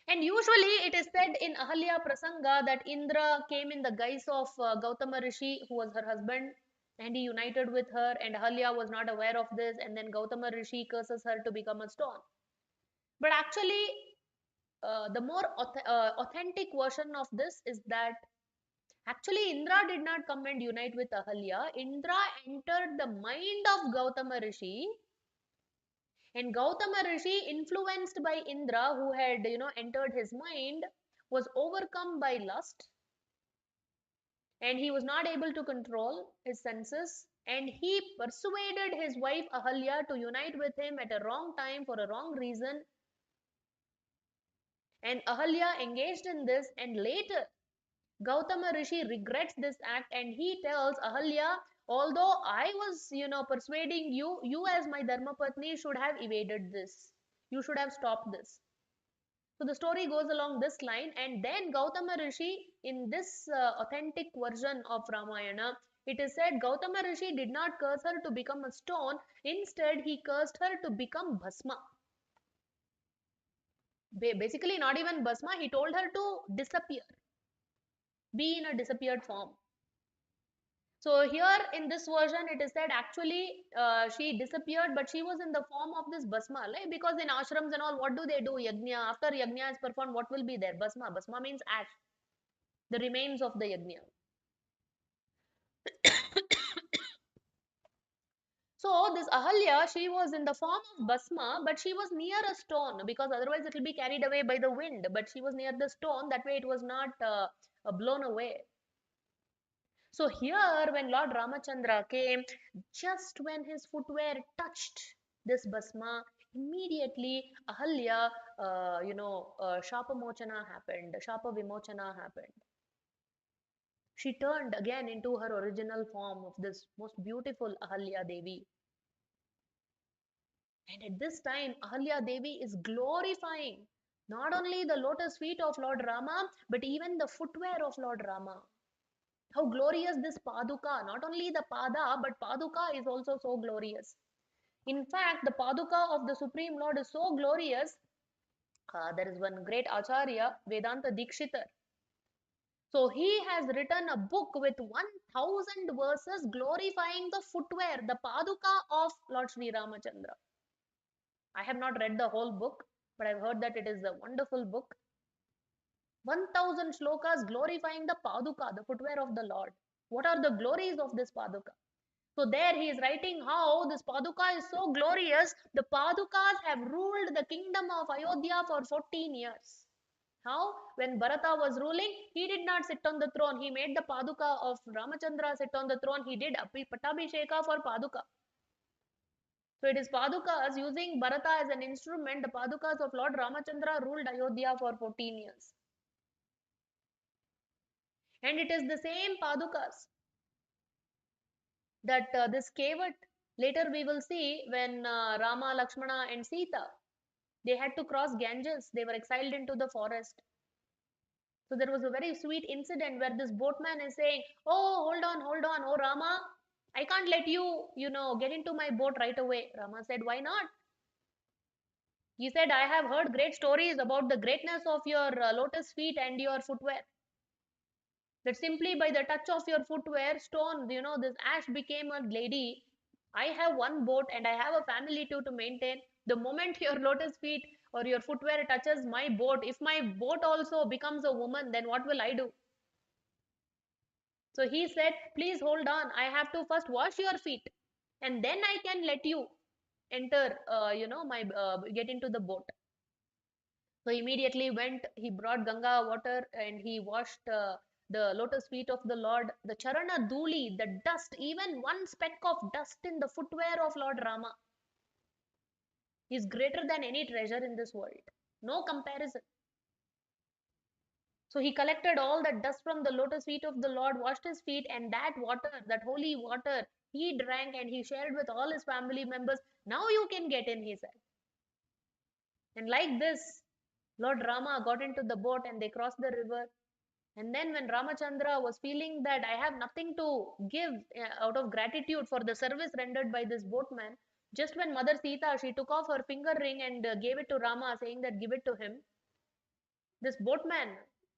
And usually it is said in Ahalya Prasanga that Indra came in the guise of Gautama Rishi, who was her husband, and he united with her, and Ahalya was not aware of this, and then Gautama Rishi curses her to become a stone. But actually, the more authentic version of this is that actually Indra did not come and unite with Ahalya. Indra entered the mind of Gautama Rishi, and Gautama Rishi, influenced by Indra, who had entered his mind, was overcome by lust, and he was not able to control his senses, and he persuaded his wife Ahalya to unite with him at a wrong time for a wrong reason, and Ahalya engaged in this, and later Gautama Rishi regrets this act, and he tells Ahalya, although I was, persuading you, you as my Dharma Patni should have evaded this. You should have stopped this. So the story goes along this line, and then Gautama Rishi, in this authentic version of Ramayana, it is said Gautama Rishi did not curse her to become a stone, instead, he cursed her to become Bhasma. Basically, not even Bhasma, he told her to disappear, be in a disappeared form. So here in this version, it is said actually she disappeared, but she was in the form of this Bhasma, right? Because in ashrams and all, what do they do? Yajna. After yajna is performed, what will be there? Bhasma. Bhasma means ash, the remains of the yajna. So this Ahalya, she was in the form of Bhasma, but she was near a stone because otherwise it will be carried away by the wind. But she was near the stone, that way it was not blown away. So here, when Lord Ramachandra came, just when his footwear touched this Bhasma, immediately Ahalya, Shapa Mochana happened, Shapa Vimochana happened. She turned again into her original form of this most beautiful Ahalya Devi. And at this time, Ahalya Devi is glorifying not only the lotus feet of Lord Rama, but even the footwear of Lord Rama. How glorious this Paduka, not only the Pada, but Paduka is also so glorious. In fact, the Paduka of the Supreme Lord is so glorious. There is one great Acharya, Vedanta Dikshitar. So he has written a book with 1000 verses glorifying the footwear, the Paduka of Lord Sri Ramachandra. I have not read the whole book, but I've heard that it is a wonderful book. 1000 shlokas glorifying the Paduka, the footwear of the Lord. What are the glories of this Paduka? So there he is writing how this Paduka is so glorious. The Padukas have ruled the kingdom of Ayodhya for 14 years. How? When Bharata was ruling, he did not sit on the throne. He made the Paduka of Ramachandra sit on the throne. He did Pattabhisheka for Paduka. So it is Padukas using Bharata as an instrument. The Padukas of Lord Ramachandra ruled Ayodhya for 14 years. And it is the same Padukas that this Kevat, later we will see when Rama, Lakshmana and Sita, they had to cross Ganges. They were exiled into the forest. So there was a very sweet incident where this boatman is saying, oh, hold on, oh Rama, I can't let you, get into my boat right away. Rama said, why not? He said, I have heard great stories about the greatness of your lotus feet and your footwear. That simply by the touch of your footwear, stone, this ash became a lady. I have one boat and I have a family too to maintain. The moment your lotus feet or your footwear touches my boat, if my boat also becomes a woman, then what will I do? So he said, please hold on. I have to first wash your feet and then I can let you enter, get into the boat. So immediately went, he brought Ganga water and he washed the lotus feet of the Lord. The Charana Duli, the dust, even one speck of dust in the footwear of Lord Rama is greater than any treasure in this world. No comparison. So he collected all that dust from the lotus feet of the Lord, washed his feet, and that water, that holy water, he drank and he shared with all his family members. Now you can get in, he said. And like this, Lord Rama got into the boat and they crossed the river. And then when Ramachandra was feeling that I have nothing to give out of gratitude for the service rendered by this boatman, just when Mother Sita, she took off her finger ring and gave it to Rama, saying that give it to him. This boatman,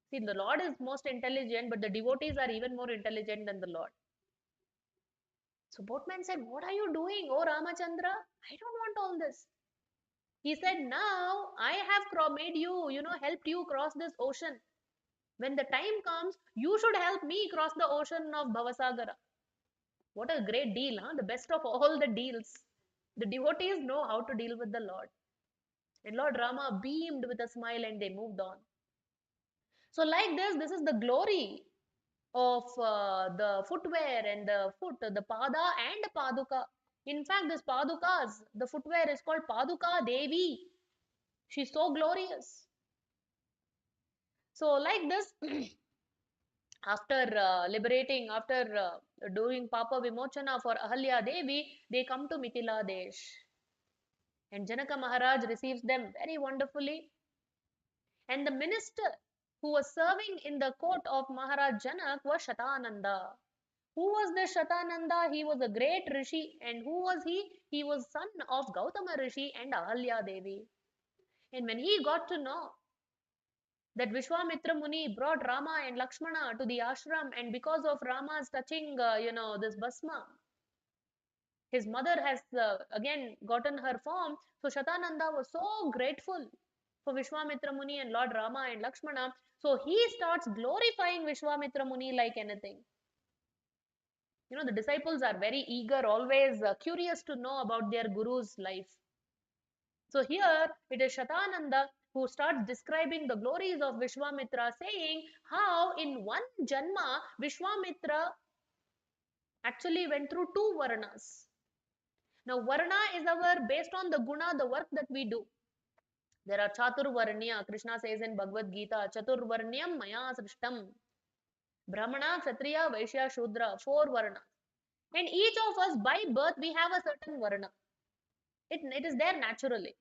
see, the Lord is most intelligent, but the devotees are even more intelligent than the Lord. So boatman said, what are you doing, oh Ramachandra? I don't want all this. He said, now I have made you, helped you cross this ocean. When the time comes, you should help me cross the ocean of Bhavasagara. What a great deal, huh? The best of all the deals. The devotees know how to deal with the Lord. And Lord Rama beamed with a smile and they moved on. So, like this is the glory of the footwear and the foot, the pada and the paduka. In fact, this padukas, the footwear is called Paduka Devi. She's so glorious. So, like this, after after doing Papa Vimochana for Ahalya Devi, they come to Mithila Desh. And Janaka Maharaj receives them very wonderfully. And the minister who was serving in the court of Maharaj Janak was Shatananda. Who was this Shatananda? He was a great rishi. And who was he? He was son of Gautama Rishi and Ahalya Devi. And when he got to know that Vishwamitra Muni brought Rama and Lakshmana to the ashram, and because of Rama's touching, this basma, his mother has again gotten her form. So Shatananda was so grateful for Vishwamitra Muni and Lord Rama and Lakshmana. So he starts glorifying Vishwamitra Muni like anything. The disciples are very eager, always curious to know about their guru's life. So here it is Shatananda who starts describing the glories of Vishwamitra, saying how in one Janma Vishwamitra actually went through two Varnas. Now Varna is our, based on the guna, the work that we do. There are Chaturvarnya, Krishna says in Bhagavad Gita, Chaturvarnyam Maya Srishtam. Brahmana, Kshatriya, Vaishya, Shudra, four Varna. And each of us by birth we have a certain Varna. It is there naturally.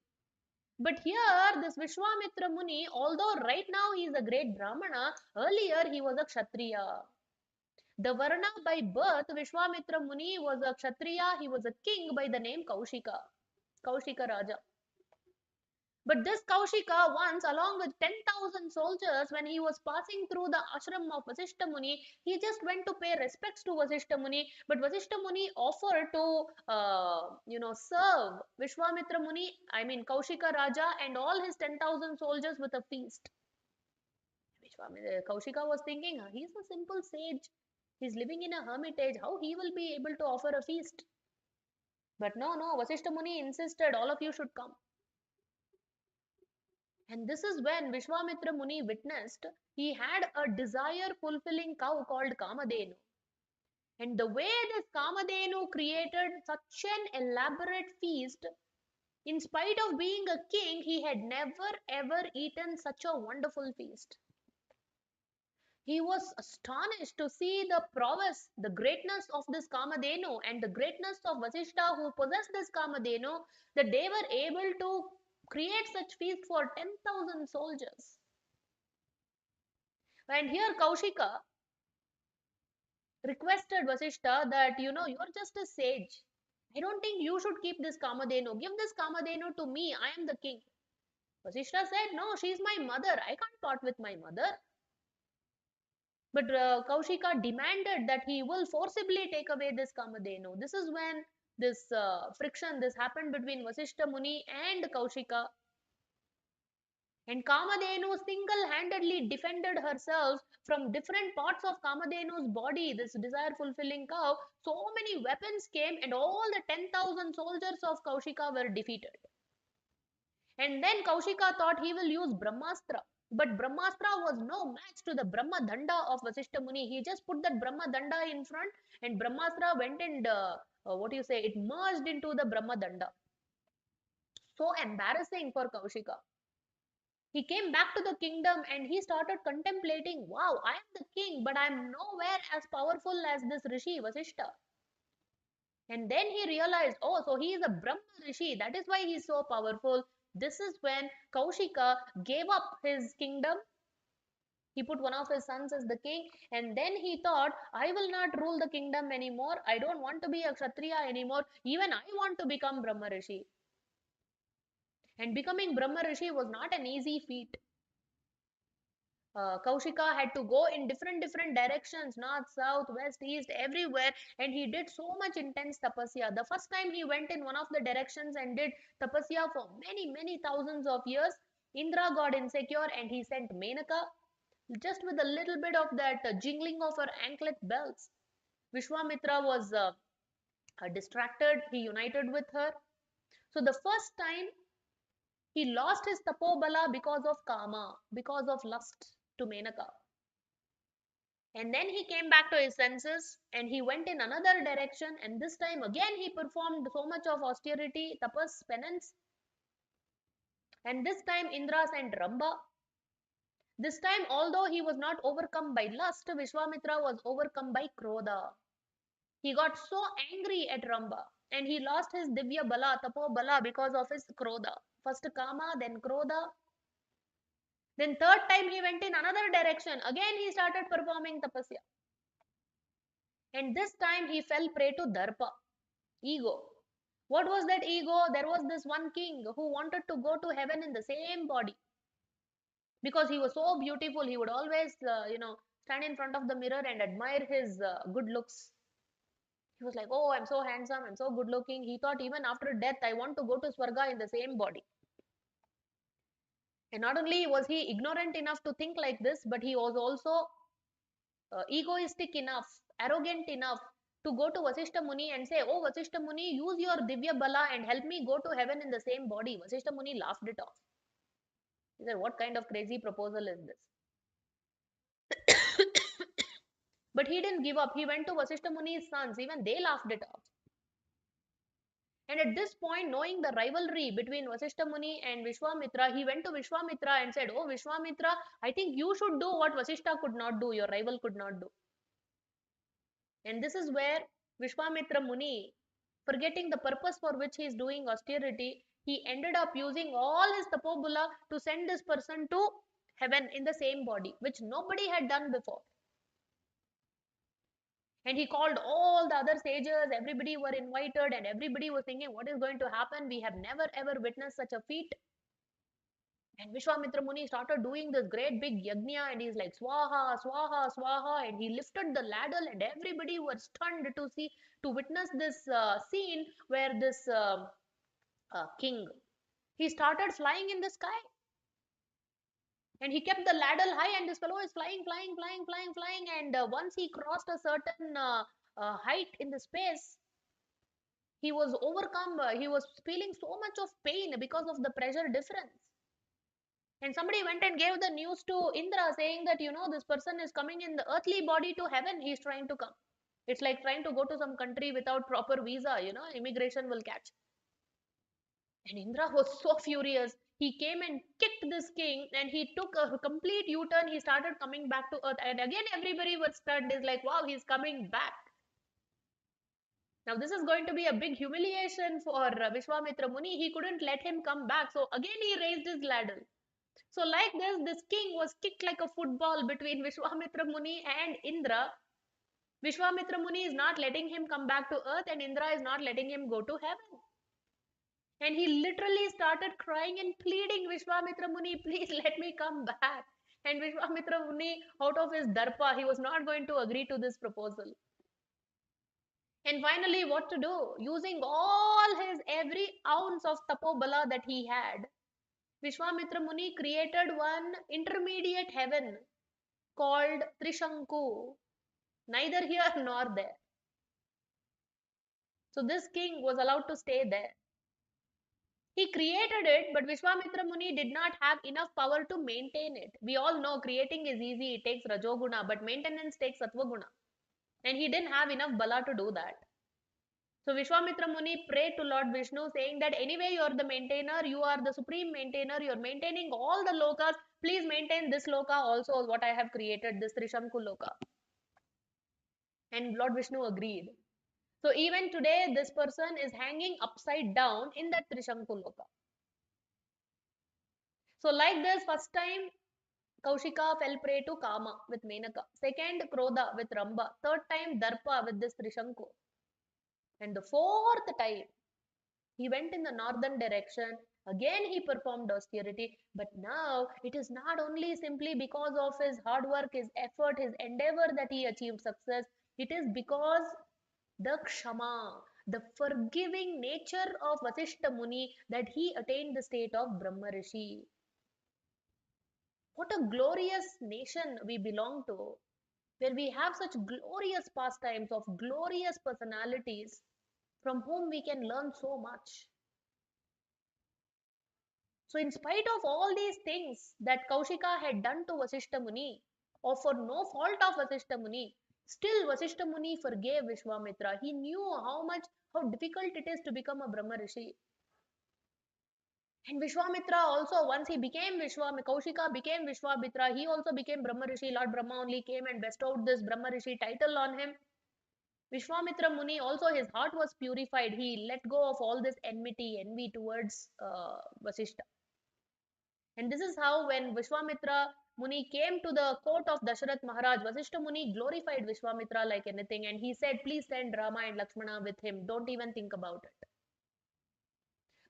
But here, this Vishwamitra Muni, although right now he is a great Brahmana, earlier he was a Kshatriya. The Varna by birth, Vishwamitra Muni was a Kshatriya, he was a king by the name Kaushika, Kaushika Raja. But this Kaushika once, along with 10,000 soldiers, when he was passing through the ashram of Vasishta Muni, he just went to pay respects to Vasishta Muni. But Vasishta Muni offered to, serve Vishwamitra Muni, I mean Kaushika Raja and all his 10,000 soldiers with a feast. Kaushika was thinking, he's a simple sage. He's living in a hermitage. How he will be able to offer a feast? But no, Vasishta Muni insisted, all of you should come. And this is when Vishwamitra Muni witnessed he had a desire fulfilling cow called Kamadhenu. And the way this Kamadhenu created such an elaborate feast, in spite of being a king, he had never ever eaten such a wonderful feast. He was astonished to see the prowess, the greatness of this Kamadhenu and the greatness of Vasishta who possessed this Kamadhenu, that they were able to create such feast for 10,000 soldiers. And here Kaushika requested Vasishta that, you're just a sage. I don't think you should keep this Kamadhenu. Give this Kamadhenu to me. I am the king. Vasishta said, no, she's my mother. I can't part with my mother. But Kaushika demanded that he will forcibly take away this Kamadhenu. This is when this friction, this happened between Vasishta Muni and Kaushika. And Kamadhenu single-handedly defended herself from different parts of Kamadhenu's body, this desire-fulfilling cow. So many weapons came and all the 10,000 soldiers of Kaushika were defeated. And then Kaushika thought he will use Brahmastra. But Brahmastra was no match to the Brahma Danda of Vasishta Muni. He just put that Brahma Danda in front and Brahmastra went and, it merged into the Brahma Danda. So embarrassing for Kaushika. He came back to the kingdom and he started contemplating, wow, I am the king, but I am nowhere as powerful as this Rishi Vasishta. And then he realized, oh, so he is a Brahma Rishi. That is why he is so powerful. This is when Kaushika gave up his kingdom. He put one of his sons as the king, and then he thought, I will not rule the kingdom anymore. I don't want to be a Kshatriya anymore. Even I want to become Brahma Rishi. And becoming Brahma Rishi was not an easy feat. Kaushika had to go in different directions, north, south, west, east, everywhere, and he did so much intense tapasya. The first time he went in one of the directions and did tapasya for many thousands of years, Indra got insecure and he sent Menaka just with a little bit of that jingling of her anklet bells. Vishwamitra was distracted, he united with her. So the first time he lost his tapobala because of kama, because of lust to Menaka. And then he came back to his senses and he went in another direction. And this time again, he performed so much of austerity, tapas, penance. And this time, Indra sent Ramba. This time, although he was not overcome by lust, Vishwamitra was overcome by krodha. He got so angry at Ramba and he lost his Divya Bala, Tapo Bala because of his krodha. First Kama, then krodha. Then third time he went in another direction. Again he started performing tapasya. And this time he fell prey to Darpa, ego. What was that ego? There was this one king who wanted to go to heaven in the same body. Because he was so beautiful, he would always, stand in front of the mirror and admire his good looks. He was like, oh, I'm so handsome, I'm so good looking. He thought even after death, I want to go to Swarga in the same body. And not only was he ignorant enough to think like this, but he was also egoistic enough, arrogant enough to go to Vasishta Muni and say, oh, Vasishta Muni, use your Divya Bala and help me go to heaven in the same body. Vasishta Muni laughed it off. He said, what kind of crazy proposal is this? But he didn't give up. He went to Vasishta Muni's sons. Even they laughed it off. And at this point, knowing the rivalry between Vasishta Muni and Vishwamitra, he went to Vishwamitra and said, oh, Vishwamitra, I think you should do what Vasishta could not do, your rival could not do. And this is where Vishwamitra Muni, forgetting the purpose for which he is doing austerity, he ended up using all his tapobula to send this person to heaven in the same body, which nobody had done before. And he called all the other sages, everybody were invited, and everybody was thinking, what is going to happen? We have never ever witnessed such a feat. And Vishwamitra Muni started doing this great big yajna, and he's like, Swaha, Swaha, Swaha, and he lifted the ladle, and everybody was stunned to witness this scene where this king, he started flying in the sky. And he kept the ladle high, and this fellow is flying. And once he crossed a certain height in the space, he was overcome. He was feeling so much of pain because of the pressure difference. And somebody went and gave the news to Indra saying that, this person is coming in the earthly body to heaven. He's trying to come. It's like trying to go to some country without proper visa, immigration will catch. And Indra was so furious. He came and kicked this king and he took a complete U-turn. He started coming back to earth. And again, everybody was stunned. Is like, wow, he's coming back. Now, this is going to be a big humiliation for Vishwamitra Muni. He couldn't let him come back. So again, he raised his ladle. So like this king was kicked like a football between Vishwamitra Muni and Indra. Vishwamitra Muni is not letting him come back to earth and Indra is not letting him go to heaven. And he literally started crying and pleading, Vishwamitra Muni, please let me come back. And Vishwamitra Muni, out of his darpa, he was not going to agree to this proposal. And finally, what to do? Using all his every ounce of tapobala that he had, Vishwamitra Muni created one intermediate heaven called Trishanku, neither here nor there. So this king was allowed to stay there. He created it, but Vishwamitra Muni did not have enough power to maintain it. We all know creating is easy, it takes Rajoguna, but maintenance takes Satvaguna. And he didn't have enough bala to do that. So Vishwamitra Muni prayed to Lord Vishnu saying that anyway you are the maintainer, you are the supreme maintainer, you are maintaining all the lokas, please maintain this loka also what I have created, this Trishanku loka. And Lord Vishnu agreed. So even today this person is hanging upside down in that Trishanku loka. So like this, first time Kaushika fell prey to Kama with Menaka. Second, Krodha with Ramba. Third time, Darpa with this Trishanku. And the fourth time, he went in the northern direction. Again, he performed austerity. But now, it is not only simply because of his hard work, his effort, his endeavor that he achieved success. It is because the Kshama, the forgiving nature of Vasishta Muni, that he attained the state of Brahma Rishi. What a glorious nation we belong to, where we have such glorious pastimes of glorious personalities from whom we can learn so much. So, in spite of all these things that Kaushika had done to Vasishta Muni, or for no fault of Vasishta Muni, still Vasishta Muni forgave Vishwamitra. He knew how difficult it is to become a Brahma Rishi. And Vishwamitra also, once he became Kaushika became Vishwamitra, he also became Brahma Rishi. Lord Brahma only came and bestowed this Brahma Rishi title on him. Vishwamitra Muni also, his heart was purified. He let go of all this envy towards Vasishta. And this is how, when Vishwamitra Muni came to the court of Dasharath Maharaj, Vasishta Muni glorified Vishwamitra like anything, and he said, please send Rama and Lakshmana with him. Don't even think about it.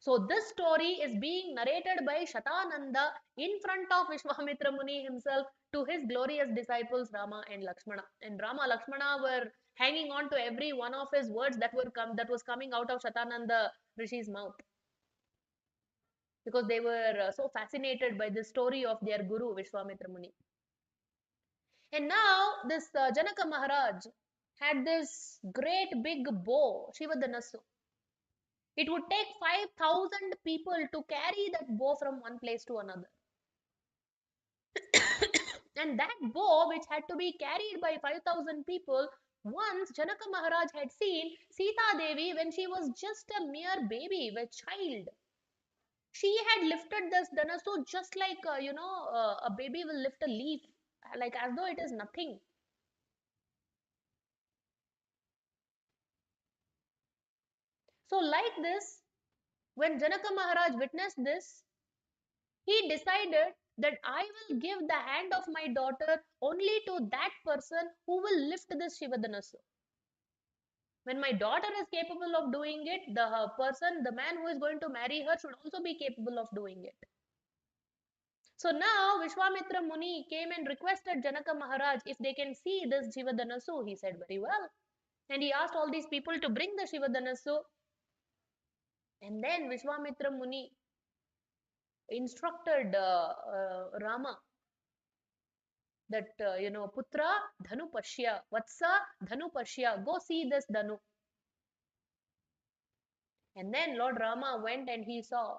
So this story is being narrated by Shatananda in front of Vishwamitra Muni himself to his glorious disciples Rama and Lakshmana. And Rama, Lakshmana were hanging on to every one of his words that was coming out of Shatananda Rishi's mouth, because they were so fascinated by the story of their guru Vishwamitra Muni. And now this Janaka Maharaj had this great big bow, Shivadanasu. It would take 5,000 people to carry that bow from one place to another. And that bow, which had to be carried by 5,000 people, once Janaka Maharaj had seen Sita Devi when she was just a mere baby, a child. She had lifted this Danasu just like, a baby will lift a leaf, like as though it is nothing. So, like this, when Janaka Maharaj witnessed this, he decided that I will give the hand of my daughter only to that person who will lift this Shivadanasu. When my daughter is capable of doing it, the man who is going to marry her should also be capable of doing it. So now Vishwamitra Muni came and requested Janaka Maharaj if they can see this Shivadanasu. He said, very well. And he asked all these people to bring the Shivadanasu. And then Vishwamitra Muni instructed Rama that, Putra Dhanu Pashya, Vatsa Dhanu Pashya, go see this Dhanu. And then Lord Rama went and he saw.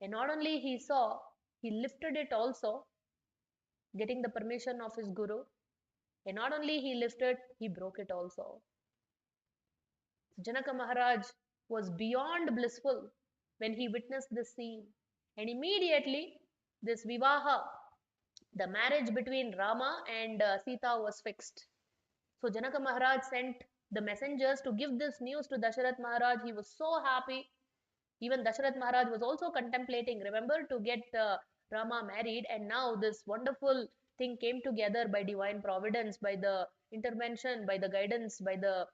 And not only he saw, he lifted it also, getting the permission of his guru. And not only he lifted, he broke it also. Janaka Maharaj was beyond blissful when he witnessed this scene. And immediately, this Vivaha, the marriage between Rama and Sita, was fixed. So Janaka Maharaj sent the messengers to give this news to Dasharath Maharaj. He was so happy. Even Dasharath Maharaj was also contemplating, remember, to get Rama married. And now this wonderful thing came together by divine providence, by the intervention, by the guidance, by the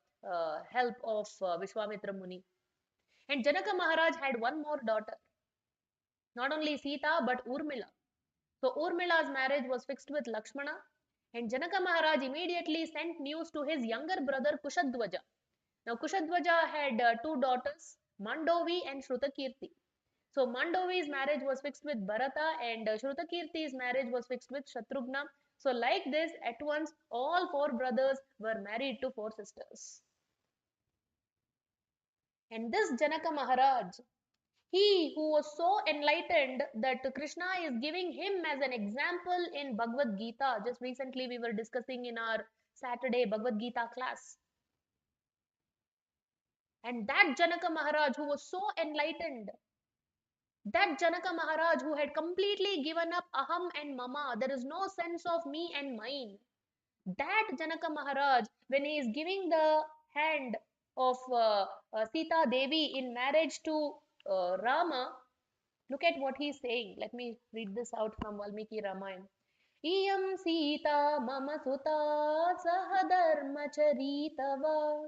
help of Vishwamitra Muni. And Janaka Maharaj had one more daughter. Not only Sita, but Urmila. So Urmila's marriage was fixed with Lakshmana, and Janaka Maharaj immediately sent news to his younger brother Kushadwaja. Now Kushadwaja had two daughters, Mandovi and Shrutakirti. So Mandovi's marriage was fixed with Bharata, and Shrutakirti's marriage was fixed with Shatrughna. So like this, at once all four brothers were married to four sisters. And this Janaka Maharaj, he who was so enlightened that Krishna is giving him as an example in Bhagavad Gita. Just recently we were discussing in our Saturday Bhagavad Gita class. And that Janaka Maharaj who was so enlightened, that Janaka Maharaj who had completely given up aham and mama, there is no sense of me and mine. That Janaka Maharaj, when he is giving the hand of Sita Devi in marriage to Rama, look at what he's saying. Let me read this out from Valmiki Ramayana. Iyam Sita mama suta sahadharmacharitava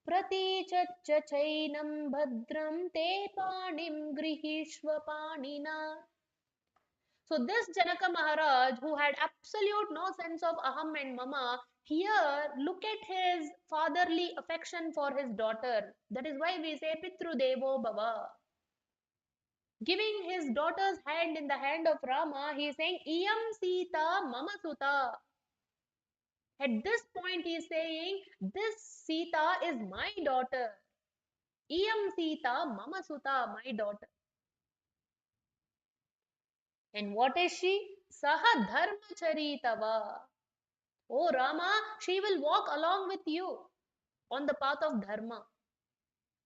praticaccha chainam bhadram te panim grihishva panina. So this Janaka Maharaj, who had absolute no sense of aham and mama, here look at his fatherly affection for his daughter. That is why we say Pitru Devo Bhava. Giving his daughter's hand in the hand of Rama, he is saying, Iyam Sita Mama Suta. At this point, he is saying, this Sita is my daughter. Iyam Sita Mama Suta, my daughter. And what is she? Saha Dharma Charitava. Oh Rama, she will walk along with you on the path of Dharma.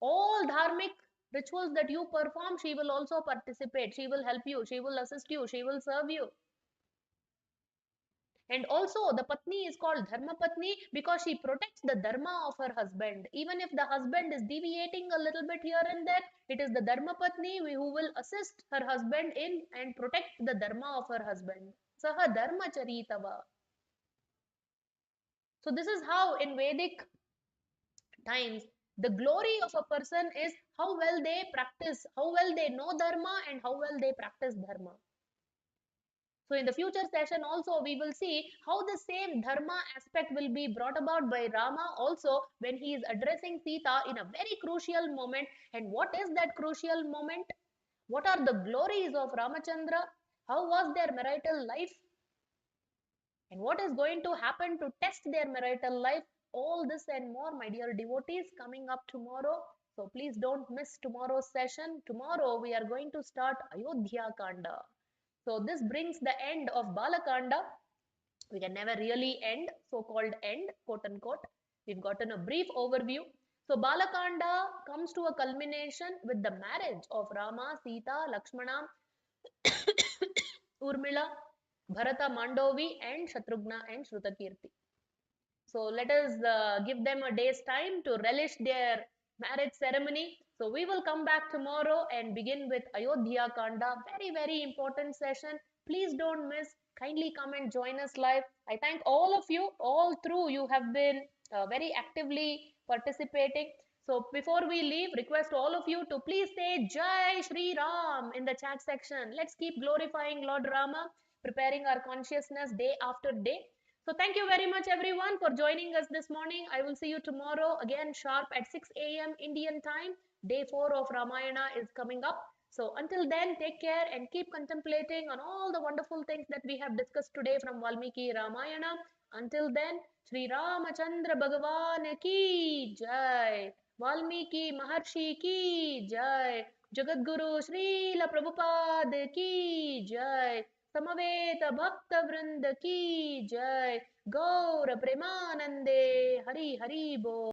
All dharmic rituals that you perform, she will also participate. She will help you, she will assist you, she will serve you. And also, the Patni is called Dharma Patni because she protects the Dharma of her husband. Even if the husband is deviating a little bit here and there, it is the Dharma Patni who will assist her husband in and protect the Dharma of her husband. Saha Dharma Charitava. So, this is how in Vedic times the glory of a person is how well they practice, how well they know Dharma, and how well they practice Dharma. So in the future session also we will see how the same dharma aspect will be brought about by Rama also when he is addressing Sita in a very crucial moment. And what is that crucial moment? What are the glories of Ramachandra? How was their marital life? And what is going to happen to test their marital life? All this and more, my dear devotees, coming up tomorrow. So please don't miss tomorrow's session. Tomorrow we are going to start Ayodhya Kanda. So this brings the end of Balakanda. We can never really end, so-called end, quote unquote. We've gotten a brief overview. So Balakanda comes to a culmination with the marriage of Rama, Sita, Lakshmana, Urmila, Bharata, Mandovi, and Shatrughna and Shrutakirti. So let us give them a day's time to relish their marriage ceremony. So we will come back tomorrow and begin with Ayodhya Kanda. Very, very important session. Please don't miss. Kindly come and join us live. I thank all of you. All through you have been very actively participating. So before we leave, request all of you to please say Jai Shri Ram in the chat section. Let's keep glorifying Lord Rama, preparing our consciousness day after day. So thank you very much everyone for joining us this morning. I will see you tomorrow again sharp at 6 a.m. Indian time. Day 4 of Ramayana is coming up. So until then, take care and keep contemplating on all the wonderful things that we have discussed today from Valmiki Ramayana. Until then, Sri Ramachandra Bhagavan ki Jai. Valmiki Maharshi ki Jai. Jagadguru Srila Prabhupada ki Jai. समवेत भक्त वृंद की जय गौर प्रेमानंदे हरि हरि बोल।